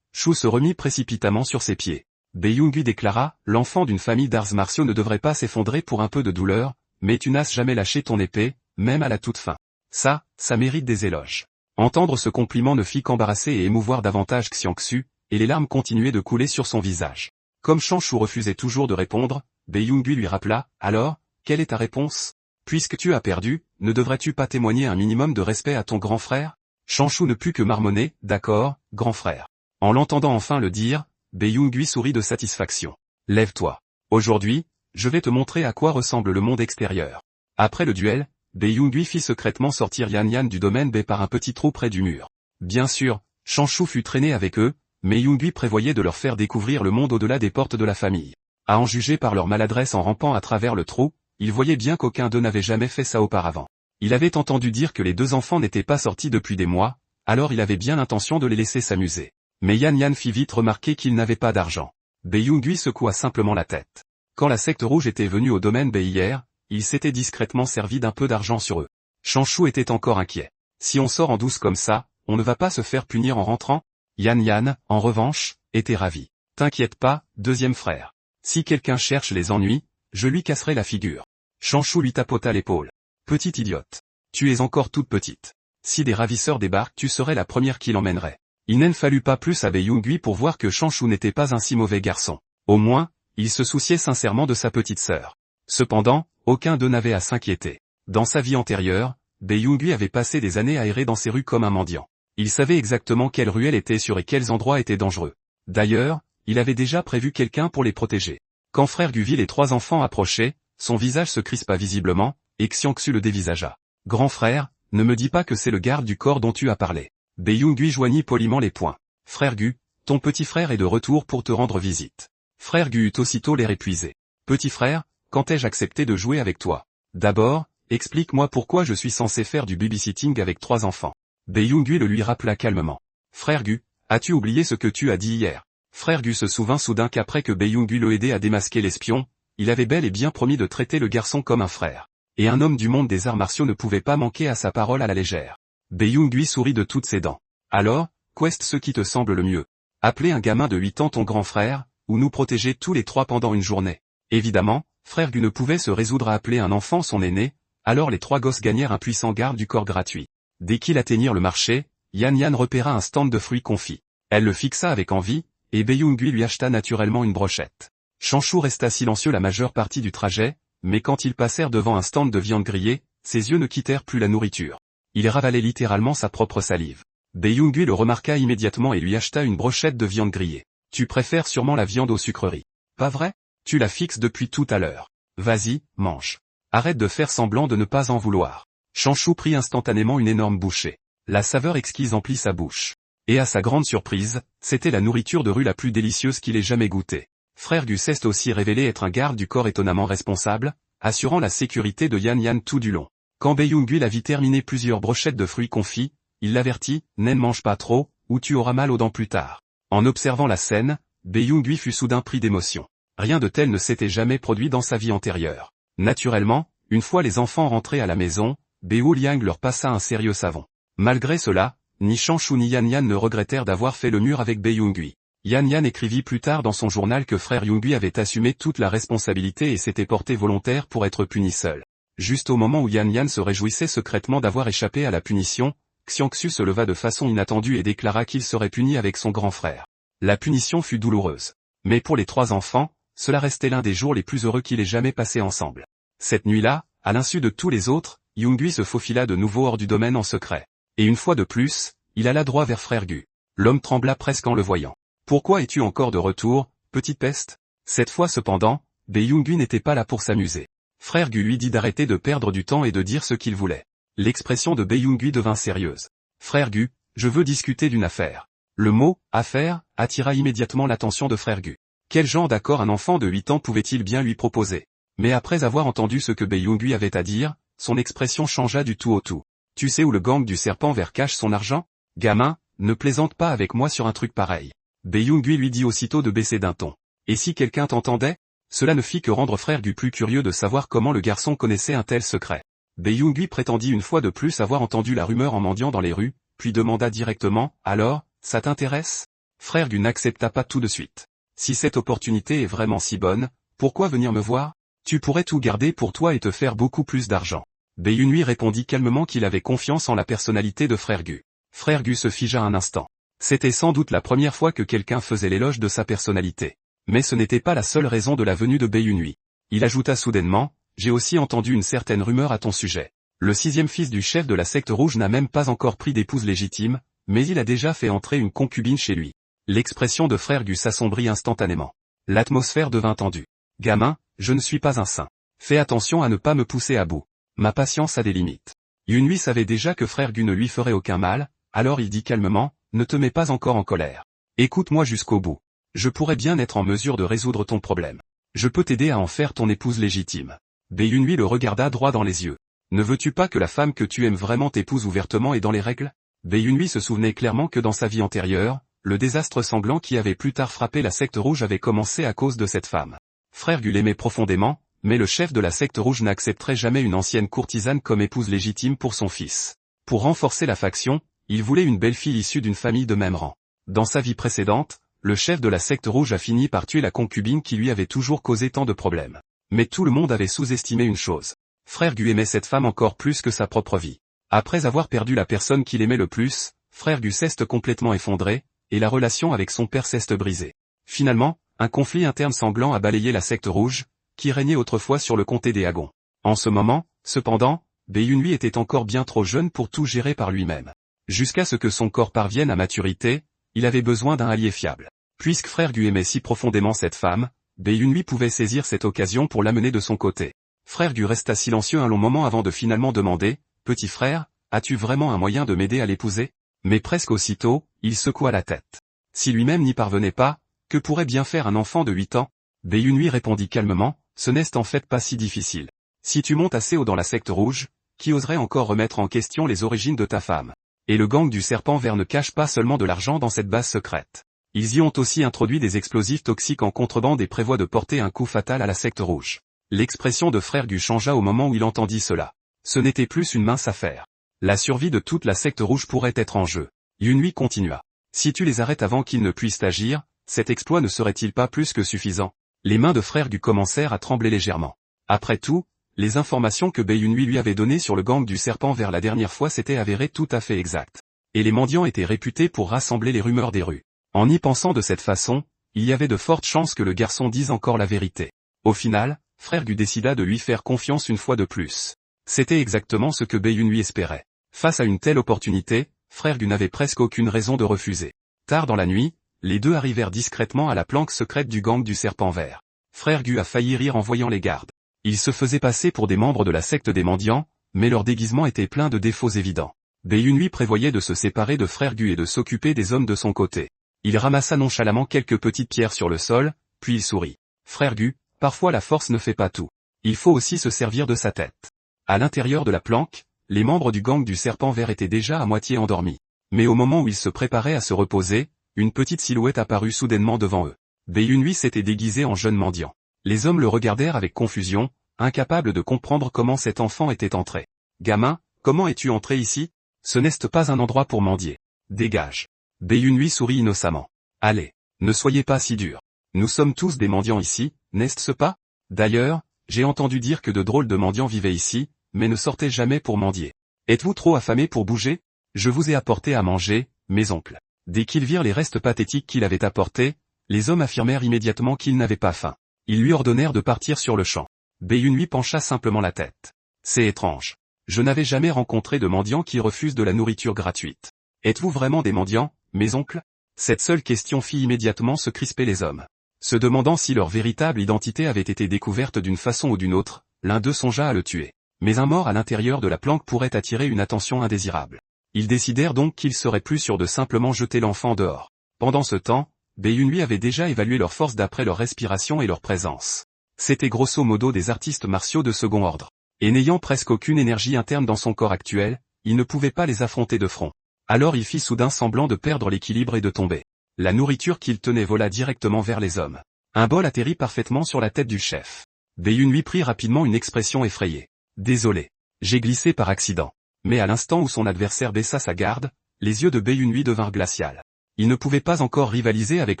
Shu se remit précipitamment sur ses pieds. Baeyun déclara, l'enfant d'une famille d'arts martiaux ne devrait pas s'effondrer pour un peu de douleur, mais tu n'as jamais lâché ton épée, même à la toute fin. Ça mérite des éloges. Entendre ce compliment ne fit qu'embarrasser et émouvoir davantage Xiangsu, et les larmes continuaient de couler sur son visage. Comme Changshu refusait toujours de répondre, Baeyun lui rappela, alors, quelle est ta réponse? Puisque tu as perdu, ne devrais-tu pas témoigner un minimum de respect à ton grand frère? Changshu ne put que marmonner, d'accord, grand frère. En l'entendant enfin le dire, Baeyun sourit de satisfaction. Lève-toi. Aujourd'hui, je vais te montrer à quoi ressemble le monde extérieur. Après le duel, Baeyun fit secrètement sortir Yan Yan du domaine B par un petit trou près du mur. Bien sûr, Changshu fut traîné avec eux, mais Youngui prévoyait de leur faire découvrir le monde au-delà des portes de la famille. À en juger par leur maladresse en rampant à travers le trou, il voyait bien qu'aucun d'eux n'avait jamais fait ça auparavant. Il avait entendu dire que les 2 enfants n'étaient pas sortis depuis des mois, alors il avait bien l'intention de les laisser s'amuser. Mais Yan Yan fit vite remarquer qu'ils n'avaient pas d'argent. Baeyun secoua simplement la tête. Quand la secte rouge était venue au domaine B hier, il s'était discrètement servi d'un peu d'argent sur eux. Changshu était encore inquiet. Si on sort en douce comme ça, on ne va pas se faire punir en rentrant? Yan Yan, en revanche, était ravi. T'inquiète pas, deuxième frère. Si quelqu'un cherche les ennuis, je lui casserai la figure. Changshu lui tapota l'épaule. Petite idiote. Tu es encore toute petite. Si des ravisseurs débarquent, tu serais la première qui l'emmènerait. Il n'en fallut pas plus à Baeyun pour voir que Changshu n'était pas un si mauvais garçon. Au moins, il se souciait sincèrement de sa petite sœur. Cependant, aucun d'eux n'avait à s'inquiéter. Dans sa vie antérieure, Baeyun avait passé des années à errer dans ces rues comme un mendiant. Il savait exactement quelles ruelles étaient sûres et quels endroits étaient dangereux. D'ailleurs, il avait déjà prévu quelqu'un pour les protéger. Quand frère Gu vit les 3 enfants approcher, son visage se crispa visiblement, et Xiangsu le dévisagea. Grand frère, ne me dis pas que c'est le garde du corps dont tu as parlé. Baeyun joignit poliment les poings. Frère Gu, ton petit frère est de retour pour te rendre visite. Frère Gu eut aussitôt l'air épuisé. Petit frère, quand ai-je accepté de jouer avec toi? D'abord, explique-moi pourquoi je suis censé faire du babysitting avec 3 enfants. Bae Young-hui le lui rappela calmement. Frère Gu, as-tu oublié ce que tu as dit hier? Frère Gu se souvint soudain qu'après que Bae Young-hui le aidait à démasquer l'espion, il avait bel et bien promis de traiter le garçon comme un frère. Et un homme du monde des arts martiaux ne pouvait pas manquer à sa parole à la légère. Bae Young-hui sourit de toutes ses dents. Alors, qu'est ce qui te semble le mieux? Appeler un gamin de 8 ans ton grand frère, ou nous protéger tous les 3 pendant une journée? Évidemment, Frère Gu ne pouvait se résoudre à appeler un enfant son aîné, alors les 3 gosses gagnèrent un puissant garde du corps gratuit. Dès qu'ils atteignirent le marché, Yan Yan repéra un stand de fruits confits. Elle le fixa avec envie, et Bae Young-hui lui acheta naturellement une brochette. Chanshu resta silencieux la majeure partie du trajet, mais quand ils passèrent devant un stand de viande grillée, ses yeux ne quittèrent plus la nourriture. Il ravalait littéralement sa propre salive. Bae Young-hui le remarqua immédiatement et lui acheta une brochette de viande grillée. Tu préfères sûrement la viande aux sucreries. Pas vrai? Tu la fixes depuis tout à l'heure. Vas-y, mange. Arrête de faire semblant de ne pas en vouloir. Chanshu prit instantanément une énorme bouchée. La saveur exquise emplit sa bouche. Et à sa grande surprise, c'était la nourriture de rue la plus délicieuse qu'il ait jamais goûtée. Frère Gu s'est aussi révélé être un garde du corps étonnamment responsable, assurant la sécurité de Yan Yan tout du long. Quand Bae Young-hui la vit terminer plusieurs brochettes de fruits confits, il l'avertit, ne mange pas trop, ou tu auras mal aux dents plus tard. En observant la scène, Bae Young-hui fut soudain pris d'émotion. Rien de tel ne s'était jamais produit dans sa vie antérieure. Naturellement, une fois les enfants rentrés à la maison, Bae Liang leur passa un sérieux savon. Malgré cela, ni Chanshu ni Yan Yan ne regrettèrent d'avoir fait le mur avec Bae Young-hui. Yan Yan écrivit plus tard dans son journal que frère Young-hui avait assumé toute la responsabilité et s'était porté volontaire pour être puni seul. Juste au moment où Yan Yan se réjouissait secrètement d'avoir échappé à la punition, Xiangxu se leva de façon inattendue et déclara qu'il serait puni avec son grand frère. La punition fut douloureuse. Mais pour les 3 enfants, cela restait l'un des jours les plus heureux qu'ils aient jamais passés ensemble. Cette nuit-là, à l'insu de tous les autres, Young-hui se faufila de nouveau hors du domaine en secret. Et une fois de plus, il alla droit vers frère Gu. L'homme trembla presque en le voyant. Pourquoi es-tu encore de retour, petite peste? Cette fois cependant, Bae Young-hui n'était pas là pour s'amuser. Frère Gu lui dit d'arrêter de perdre du temps et de dire ce qu'il voulait. L'expression de Bae Young-hui devint sérieuse. Frère Gu, je veux discuter d'une affaire. Le mot « affaire » attira immédiatement l'attention de frère Gu. Quel genre d'accord un enfant de 8 ans pouvait-il bien lui proposer? Mais après avoir entendu ce que Bae Young-hui avait à dire, son expression changea du tout au tout. Tu sais où le gang du serpent vert cache son argent? Gamin, ne plaisante pas avec moi sur un truc pareil. Bae Young-hui lui dit aussitôt de baisser d'un ton. Et si quelqu'un t'entendait? Cela ne fit que rendre frère Gu plus curieux de savoir comment le garçon connaissait un tel secret. Bae Young-hui prétendit une fois de plus avoir entendu la rumeur en mendiant dans les rues, puis demanda directement, alors, ça t'intéresse? Frère Gu n'accepta pas tout de suite. Si cette opportunité est vraiment si bonne, pourquoi venir me voir? Tu pourrais tout garder pour toi et te faire beaucoup plus d'argent. Bae Young-hui répondit calmement qu'il avait confiance en la personnalité de frère Gu. Frère Gu se figea un instant. C'était sans doute la première fois que quelqu'un faisait l'éloge de sa personnalité. Mais ce n'était pas la seule raison de la venue de Bae Young-hui. Il ajouta soudainement, j'ai aussi entendu une certaine rumeur à ton sujet. Le 6e fils du chef de la secte rouge n'a même pas encore pris d'épouse légitime, mais il a déjà fait entrer une concubine chez lui. L'expression de frère Gu s'assombrit instantanément. L'atmosphère devint tendue. Gamin, je ne suis pas un saint. Fais attention à ne pas me pousser à bout. Ma patience a des limites. Young-hui savait déjà que frère Gu ne lui ferait aucun mal, alors il dit calmement, ne te mets pas encore en colère. Écoute-moi jusqu'au bout. Je pourrais bien être en mesure de résoudre ton problème. Je peux t'aider à en faire ton épouse légitime. Bae Young-hui le regarda droit dans les yeux. Ne veux-tu pas que la femme que tu aimes vraiment t'épouse ouvertement et dans les règles? Bae Young-hui se souvenait clairement que dans sa vie antérieure, le désastre sanglant qui avait plus tard frappé la secte rouge avait commencé à cause de cette femme. Frère Gu l'aimait profondément, mais le chef de la secte rouge n'accepterait jamais une ancienne courtisane comme épouse légitime pour son fils. Pour renforcer la faction, il voulait une belle fille issue d'une famille de même rang. Dans sa vie précédente, le chef de la secte rouge a fini par tuer la concubine qui lui avait toujours causé tant de problèmes. Mais tout le monde avait sous-estimé une chose. Frère Gu aimait cette femme encore plus que sa propre vie. Après avoir perdu la personne qu'il aimait le plus, frère Gu s'est complètement effondré, et la relation avec son père s'est brisée. Finalement, un conflit interne sanglant a balayé la secte rouge, qui régnait autrefois sur le comté des Hagons. En ce moment, cependant, Bae Young-hui était encore bien trop jeune pour tout gérer par lui-même. Jusqu'à ce que son corps parvienne à maturité, il avait besoin d'un allié fiable. Puisque frère Gu aimait si profondément cette femme, Bae Young-hui pouvait saisir cette occasion pour l'amener de son côté. Frère Gu resta silencieux un long moment avant de finalement demander, « Petit frère, as-tu vraiment un moyen de m'aider à l'épouser ?» Mais presque aussitôt, il secoua la tête. Si lui-même n'y parvenait pas, que pourrait bien faire un enfant de 8 ans? Bae Young-hui répondit calmement, « Ce n'est en fait pas si difficile. Si tu montes assez haut dans la secte rouge, qui oserait encore remettre en question les origines de ta femme? Et le gang du serpent vert ne cache pas seulement de l'argent dans cette base secrète. Ils y ont aussi introduit des explosifs toxiques en contrebande et prévoient de porter un coup fatal à la secte rouge. L'expression de Frère Gu changea au moment où il entendit cela. Ce n'était plus une mince affaire. La survie de toute la secte rouge pourrait être en jeu. Yunhui continua. Si tu les arrêtes avant qu'ils ne puissent agir, cet exploit ne serait-il pas plus que suffisant? Les mains de Frère Gu commencèrent à trembler légèrement. Après tout, les informations que Bei Yunhui lui avait données sur le gang du serpent vert la dernière fois s'étaient avérées tout à fait exactes. Et les mendiants étaient réputés pour rassembler les rumeurs des rues. En y pensant de cette façon, il y avait de fortes chances que le garçon dise encore la vérité. Au final, Frère Gu décida de lui faire confiance une fois de plus. C'était exactement ce que Bei Yunhui espérait. Face à une telle opportunité, Frère Gu n'avait presque aucune raison de refuser. Tard dans la nuit, les deux arrivèrent discrètement à la planque secrète du gang du serpent vert. Frère Gu a failli rire en voyant les gardes. Ils se faisaient passer pour des membres de la secte des mendiants, mais leur déguisement était plein de défauts évidents. Bei Yunhui prévoyait de se séparer de Frère Gu et de s'occuper des hommes de son côté. Il ramassa nonchalamment quelques petites pierres sur le sol, puis il sourit. Frère Gu, parfois la force ne fait pas tout. Il faut aussi se servir de sa tête. À l'intérieur de la planque, les membres du gang du serpent vert étaient déjà à moitié endormis. Mais au moment où ils se préparaient à se reposer, une petite silhouette apparut soudainement devant eux. Bei Yunhui s'était déguisé en jeune mendiant. Les hommes le regardèrent avec confusion, incapables de comprendre comment cet enfant était entré. Gamin, comment es-tu entré ici? Ce n'est pas un endroit pour mendier. Dégage. Bei Yunhui sourit innocemment. Allez, ne soyez pas si dur. Nous sommes tous des mendiants ici, n'est-ce pas? D'ailleurs, j'ai entendu dire que de drôles de mendiants vivaient ici, mais ne sortaient jamais pour mendier. Êtes-vous trop affamés pour bouger? Je vous ai apporté à manger, mes oncles. Dès qu'ils virent les restes pathétiques qu'il avait apportés, les hommes affirmèrent immédiatement qu'ils n'avaient pas faim. Ils lui ordonnèrent de partir sur le champ. Bei Yunhui pencha simplement la tête. C'est étrange. Je n'avais jamais rencontré de mendiants qui refusent de la nourriture gratuite. Êtes-vous vraiment des mendiants, mes oncles? Cette seule question fit immédiatement se crisper les hommes. Se demandant si leur véritable identité avait été découverte d'une façon ou d'une autre, l'un d'eux songea à le tuer. Mais un mort à l'intérieur de la planque pourrait attirer une attention indésirable. Ils décidèrent donc qu'il serait plus sûr de simplement jeter l'enfant dehors. Pendant ce temps, Bei Yunhui avait déjà évalué leur force d'après leur respiration et leur présence. C'étaient grosso modo des artistes martiaux de second ordre. Et n'ayant presque aucune énergie interne dans son corps actuel, il ne pouvait pas les affronter de front. Alors il fit soudain semblant de perdre l'équilibre et de tomber. La nourriture qu'il tenait vola directement vers les hommes. Un bol atterrit parfaitement sur la tête du chef. Bei Yunhui prit rapidement une expression effrayée. Désolé. J'ai glissé par accident. Mais à l'instant où son adversaire baissa sa garde, les yeux de Bei Yunhui devinrent glacials. Il ne pouvait pas encore rivaliser avec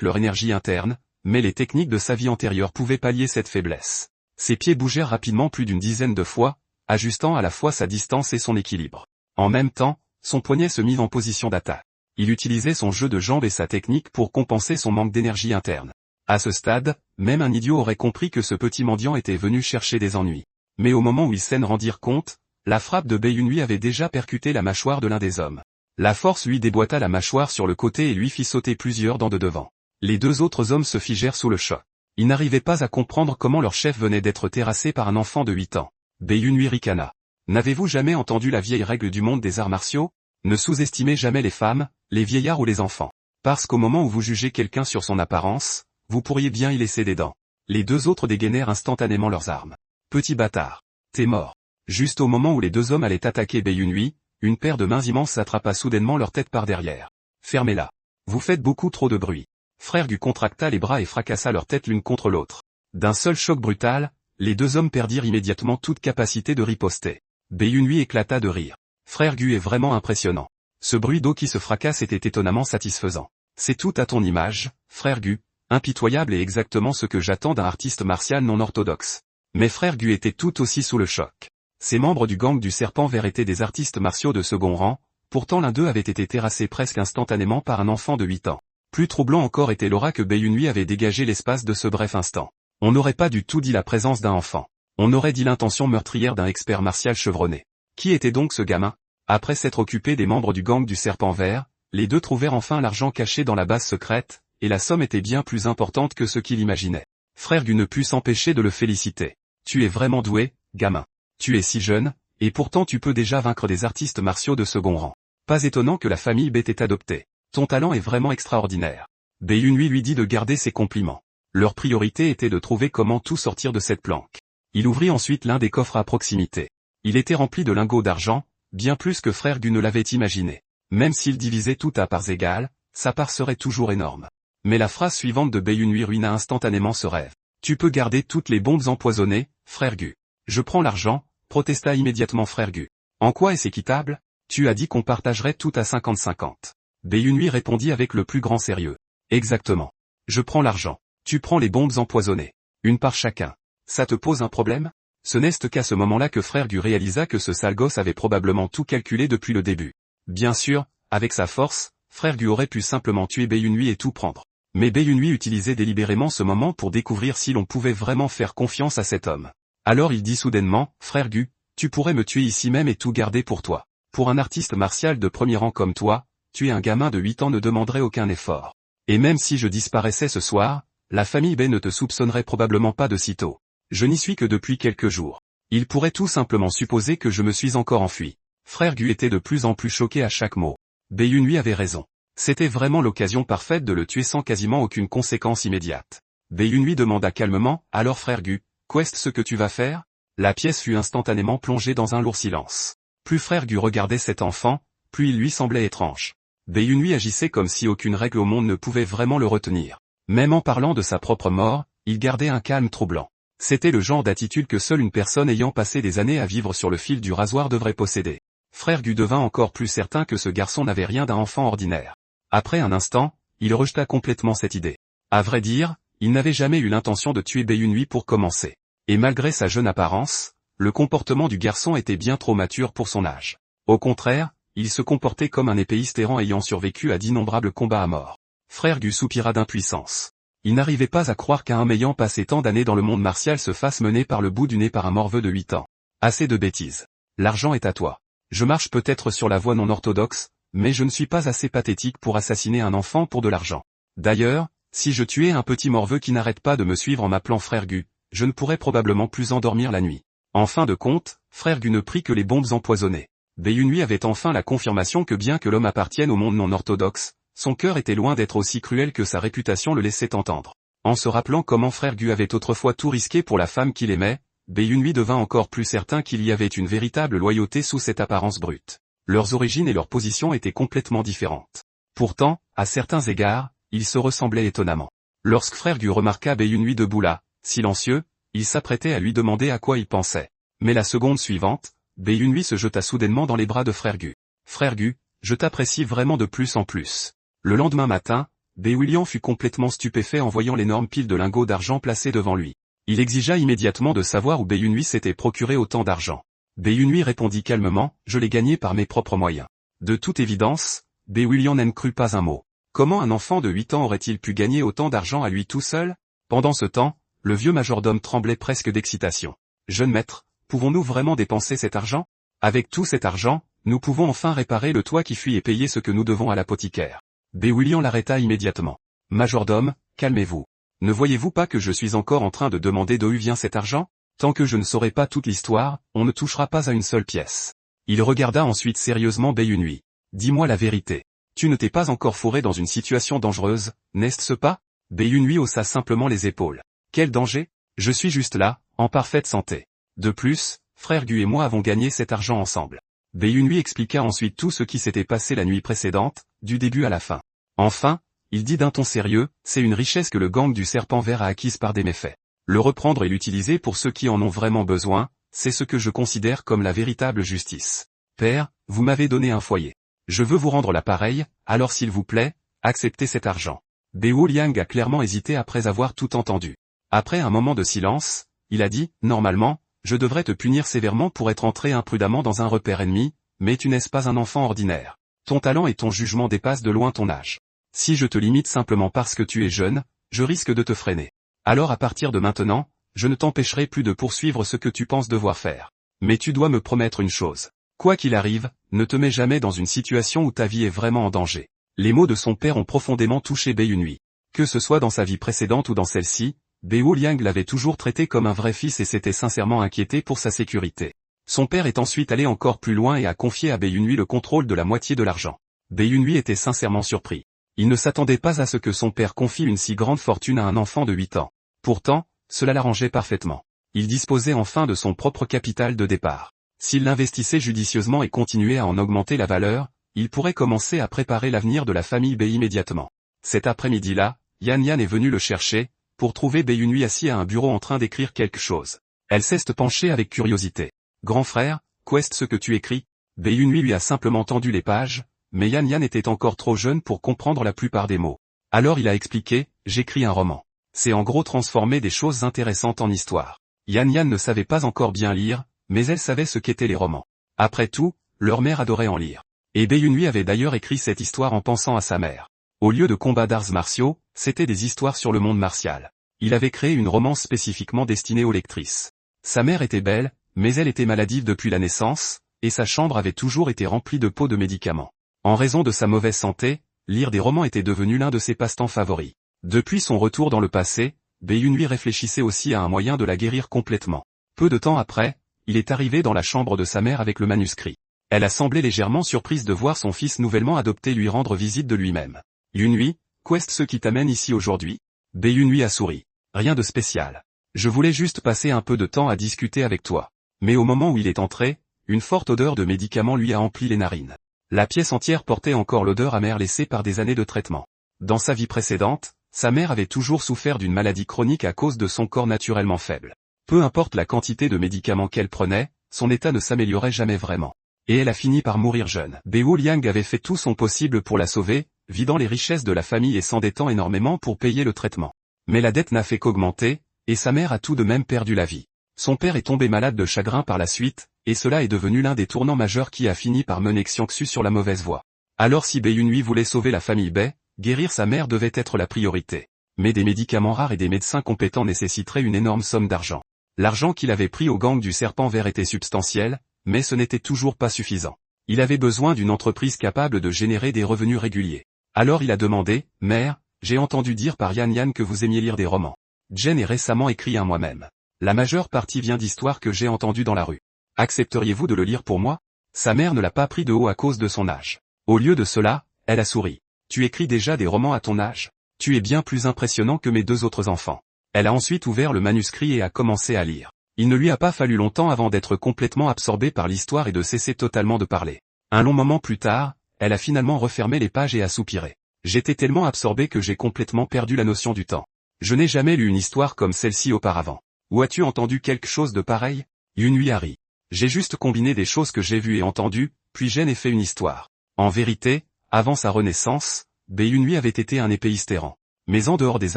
leur énergie interne, mais les techniques de sa vie antérieure pouvaient pallier cette faiblesse. Ses pieds bougèrent rapidement plus d'une dizaine de fois, ajustant à la fois sa distance et son équilibre. En même temps, son poignet se mit en position d'attaque. Il utilisait son jeu de jambes et sa technique pour compenser son manque d'énergie interne. À ce stade, même un idiot aurait compris que ce petit mendiant était venu chercher des ennuis. Mais au moment où ils s'en rendirent compte, la frappe de Bei Yunhui avait déjà percuté la mâchoire de l'un des hommes. La force lui déboîta la mâchoire sur le côté et lui fit sauter plusieurs dents de devant. Les deux autres hommes se figèrent sous le choc. Ils n'arrivaient pas à comprendre comment leur chef venait d'être terrassé par un enfant de 8 ans. Bei Yunhui ricana. N'avez-vous jamais entendu la vieille règle du monde des arts martiaux? Ne sous-estimez jamais les femmes, les vieillards ou les enfants. Parce qu'au moment où vous jugez quelqu'un sur son apparence, vous pourriez bien y laisser des dents. Les deux autres dégainèrent instantanément leurs armes. Petit bâtard. T'es mort. Juste au moment où les deux hommes allaient attaquer Bei Yunhui, une paire de mains immenses attrapa soudainement leur tête par derrière. Fermez-la. Vous faites beaucoup trop de bruit. Frère Gu contracta les bras et fracassa leur tête l'une contre l'autre. D'un seul choc brutal, les deux hommes perdirent immédiatement toute capacité de riposter. Bei Yunhui éclata de rire. Frère Gu est vraiment impressionnant. Ce bruit d'eau qui se fracasse était étonnamment satisfaisant. C'est tout à ton image, Frère Gu, impitoyable et exactement ce que j'attends d'un artiste martial non orthodoxe. Mais Frère Gu était tout aussi sous le choc. Ces membres du gang du serpent vert étaient des artistes martiaux de second rang, pourtant l'un d'eux avait été terrassé presque instantanément par un enfant de 8 ans. Plus troublant encore était l'aura que Bei Yunhui avait dégagé l'espace de ce bref instant. On n'aurait pas du tout dit la présence d'un enfant. On aurait dit l'intention meurtrière d'un expert martial chevronné. Qui était donc ce gamin? Après s'être occupé des membres du gang du serpent vert, les deux trouvèrent enfin l'argent caché dans la base secrète, et la somme était bien plus importante que ce qu'il imaginait. Frère Gu ne put s'empêcher de le féliciter. Tu es vraiment doué, gamin. Tu es si jeune, et pourtant tu peux déjà vaincre des artistes martiaux de second rang. Pas étonnant que la famille Bei t'ait adopté. Ton talent est vraiment extraordinaire. Bei Yunhui lui dit de garder ses compliments. Leur priorité était de trouver comment tout sortir de cette planque. Il ouvrit ensuite l'un des coffres à proximité. Il était rempli de lingots d'argent, bien plus que frère Gu ne l'avait imaginé. Même s'il divisait tout à parts égales, sa part serait toujours énorme. Mais la phrase suivante de Bae Yunhui ruina instantanément ce rêve. Tu peux garder toutes les bombes empoisonnées, frère Gu. Je prends l'argent, protesta immédiatement frère Gu. En quoi est-ce équitable? Tu as dit qu'on partagerait tout à 50-50. Bae Yunhui répondit avec le plus grand sérieux. Exactement. Je prends l'argent. Tu prends les bombes empoisonnées. Une part chacun. Ça te pose un problème? Ce n'est qu'à ce moment-là que frère Gu réalisa que ce sale gosse avait probablement tout calculé depuis le début. Bien sûr, avec sa force, frère Gu aurait pu simplement tuer Bae Yunhui et tout prendre. Mais Bae Yunhui utilisait délibérément ce moment pour découvrir si l'on pouvait vraiment faire confiance à cet homme. Alors il dit soudainement, frère Gu, tu pourrais me tuer ici même et tout garder pour toi. Pour un artiste martial de premier rang comme toi, tuer un gamin de 8 ans ne demanderait aucun effort. Et même si je disparaissais ce soir, la famille Bae ne te soupçonnerait probablement pas de sitôt. Je n'y suis que depuis quelques jours. Il pourrait tout simplement supposer que je me suis encore enfui. Frère Gu était de plus en plus choqué à chaque mot. Bae Yunhui avait raison. C'était vraiment l'occasion parfaite de le tuer sans quasiment aucune conséquence immédiate. Bae Yunhui demanda calmement, alors frère Gu, qu'est-ce ce que tu vas faire? La pièce fut instantanément plongée dans un lourd silence. Plus frère Gu regardait cet enfant, plus il lui semblait étrange. Bae Yunhui agissait comme si aucune règle au monde ne pouvait vraiment le retenir. Même en parlant de sa propre mort, il gardait un calme troublant. C'était le genre d'attitude que seule une personne ayant passé des années à vivre sur le fil du rasoir devrait posséder. Frère Gu devint encore plus certain que ce garçon n'avait rien d'un enfant ordinaire. Après un instant, il rejeta complètement cette idée. À vrai dire, il n'avait jamais eu l'intention de tuer Bae Yunhui pour commencer. Et malgré sa jeune apparence, le comportement du garçon était bien trop mature pour son âge. Au contraire, il se comportait comme un épéiste errant ayant survécu à d'innombrables combats à mort. Frère Gu soupira d'impuissance. Il n'arrivait pas à croire qu'un homme ayant passé tant d'années dans le monde martial se fasse mener par le bout du nez par un morveux de 8 ans. Assez de bêtises. L'argent est à toi. Je marche peut-être sur la voie non orthodoxe, mais je ne suis pas assez pathétique pour assassiner un enfant pour de l'argent. D'ailleurs, si je tuais un petit morveux qui n'arrête pas de me suivre en m'appelant frère Gu, je ne pourrais probablement plus endormir la nuit. En fin de compte, frère Gu ne prit que les bombes empoisonnées. Bae Yunhui avait enfin la confirmation que bien que l'homme appartienne au monde non orthodoxe, son cœur était loin d'être aussi cruel que sa réputation le laissait entendre. En se rappelant comment frère Gu avait autrefois tout risqué pour la femme qu'il aimait, Bae Yunhui devint encore plus certain qu'il y avait une véritable loyauté sous cette apparence brute. Leurs origines et leurs positions étaient complètement différentes. Pourtant, à certains égards, ils se ressemblaient étonnamment. Lorsque frère Gu remarqua Bae Yunhui debout là, silencieux, il s'apprêtait à lui demander à quoi il pensait. Mais la seconde suivante, Bae Yunhui se jeta soudainement dans les bras de frère Gu. Frère Gu, je t'apprécie vraiment de plus en plus. Le lendemain matin, Bae William fut complètement stupéfait en voyant l'énorme pile de lingots d'argent placée devant lui. Il exigea immédiatement de savoir où Bae Yunhui s'était procuré autant d'argent. Bae Yunhui répondit calmement, je l'ai gagné par mes propres moyens. De toute évidence, Bae William n'en crut pas un mot. Comment un enfant de 8 ans aurait-il pu gagner autant d'argent à lui tout seul? Pendant ce temps, le vieux majordome tremblait presque d'excitation. Jeune maître, pouvons-nous vraiment dépenser cet argent? Avec tout cet argent, nous pouvons enfin réparer le toit qui fuit et payer ce que nous devons à l'apothicaire. Bae William l'arrêta immédiatement. Majordome, calmez-vous. Ne voyez-vous pas que je suis encore en train de demander d'où vient cet argent? Tant que je ne saurai pas toute l'histoire, on ne touchera pas à une seule pièce. Il regarda ensuite sérieusement Bae Yunhui. Dis-moi la vérité. Tu ne t'es pas encore fourré dans une situation dangereuse, n'est-ce pas? Bae Yunhui haussa simplement les épaules. Quel danger? Je suis juste là, en parfaite santé. De plus, frère Gu et moi avons gagné cet argent ensemble. Bae Yunhui expliqua ensuite tout ce qui s'était passé la nuit précédente, du début à la fin. Enfin, il dit d'un ton sérieux, c'est une richesse que le gang du serpent vert a acquise par des méfaits. Le reprendre et l'utiliser pour ceux qui en ont vraiment besoin, c'est ce que je considère comme la véritable justice. Père, vous m'avez donné un foyer. Je veux vous rendre l'appareil, alors s'il vous plaît, acceptez cet argent. Bae Liang a clairement hésité après avoir tout entendu. Après un moment de silence, il a dit, normalement, je devrais te punir sévèrement pour être entré imprudemment dans un repère ennemi, mais tu n'es pas un enfant ordinaire. Ton talent et ton jugement dépassent de loin ton âge. Si je te limite simplement parce que tu es jeune, je risque de te freiner. Alors à partir de maintenant, je ne t'empêcherai plus de poursuivre ce que tu penses devoir faire. Mais tu dois me promettre une chose. Quoi qu'il arrive, ne te mets jamais dans une situation où ta vie est vraiment en danger. Les mots de son père ont profondément touché Bae Yunhui. Que ce soit dans sa vie précédente ou dans celle-ci, Bae Liang l'avait toujours traité comme un vrai fils et s'était sincèrement inquiété pour sa sécurité. Son père est ensuite allé encore plus loin et a confié à Bae Yunhui le contrôle de la moitié de l'argent. Bae Yunhui était sincèrement surpris. Il ne s'attendait pas à ce que son père confie une si grande fortune à un enfant de 8 ans. Pourtant, cela l'arrangeait parfaitement. Il disposait enfin de son propre capital de départ. S'il l'investissait judicieusement et continuait à en augmenter la valeur, il pourrait commencer à préparer l'avenir de la famille B immédiatement. Cet après-midi-là, Yan Yan est venu le chercher, pour trouver Bei Yunhui assis à un bureau en train d'écrire quelque chose. Elle s'est penchée avec curiosité. « Grand frère, qu'est-ce ce que tu écris ?» Bei Yunhui lui a simplement tendu les pages, mais Yan Yan était encore trop jeune pour comprendre la plupart des mots. Alors il a expliqué, « J'écris un roman. C'est en gros transformer des choses intéressantes en histoire. » Yan Yan ne savait pas encore bien lire, mais elle savait ce qu'étaient les romans. Après tout, leur mère adorait en lire. Et Bei Yunhui avait d'ailleurs écrit cette histoire en pensant à sa mère. Au lieu de combats d'arts martiaux, c'était des histoires sur le monde martial. Il avait créé une romance spécifiquement destinée aux lectrices. Sa mère était belle, mais elle était maladive depuis la naissance, et sa chambre avait toujours été remplie de pots de médicaments. En raison de sa mauvaise santé, lire des romans était devenu l'un de ses passe-temps favoris. Depuis son retour dans le passé, Bei Yunhui réfléchissait aussi à un moyen de la guérir complètement. Peu de temps après, il est arrivé dans la chambre de sa mère avec le manuscrit. Elle a semblé légèrement surprise de voir son fils nouvellement adopté lui rendre visite de lui-même. « Yunhui, qu'est-ce ce qui t'amène ici aujourd'hui ?» Bei Yunhui a souri. « Rien de spécial. Je voulais juste passer un peu de temps à discuter avec toi. » Mais au moment où il est entré, une forte odeur de médicaments lui a empli les narines. La pièce entière portait encore l'odeur amère laissée par des années de traitement. Dans sa vie précédente, sa mère avait toujours souffert d'une maladie chronique à cause de son corps naturellement faible. Peu importe la quantité de médicaments qu'elle prenait, son état ne s'améliorait jamais vraiment. Et elle a fini par mourir jeune. Bei Liang avait fait tout son possible pour la sauver, vidant les richesses de la famille et s'endettant énormément pour payer le traitement. Mais la dette n'a fait qu'augmenter, et sa mère a tout de même perdu la vie. Son père est tombé malade de chagrin par la suite, et cela est devenu l'un des tournants majeurs qui a fini par mener Xiangxu sur la mauvaise voie. Alors si Bei Yunhui voulait sauver la famille Bei, guérir sa mère devait être la priorité. Mais des médicaments rares et des médecins compétents nécessiteraient une énorme somme d'argent. L'argent qu'il avait pris au gang du serpent vert était substantiel, mais ce n'était toujours pas suffisant. Il avait besoin d'une entreprise capable de générer des revenus réguliers. Alors il a demandé, « Mère, j'ai entendu dire par Yan Yan que vous aimiez lire des romans. Jen est récemment écrit un moi-même. La majeure partie vient d'histoires que j'ai entendues dans la rue. Accepteriez-vous de le lire pour moi ?» Sa mère ne l'a pas pris de haut à cause de son âge. Au lieu de cela, elle a souri. « Tu écris déjà des romans à ton âge? Tu es bien plus impressionnant que mes 2 autres enfants. » Elle a ensuite ouvert le manuscrit et a commencé à lire. Il ne lui a pas fallu longtemps avant d'être complètement absorbée par l'histoire et de cesser totalement de parler. Un long moment plus tard, elle a finalement refermé les pages et a soupiré. « J'étais tellement absorbée que j'ai complètement perdu la notion du temps. Je n'ai jamais lu une histoire comme celle-ci auparavant. Où as-tu entendu quelque chose de pareil ?» Yunhui a ri. « J'ai juste combiné des choses que j'ai vues et entendues, puis j'en ai fait une histoire. » En vérité, avant sa renaissance, Bei Yunhui avait été un épéiste errant. Mais en dehors des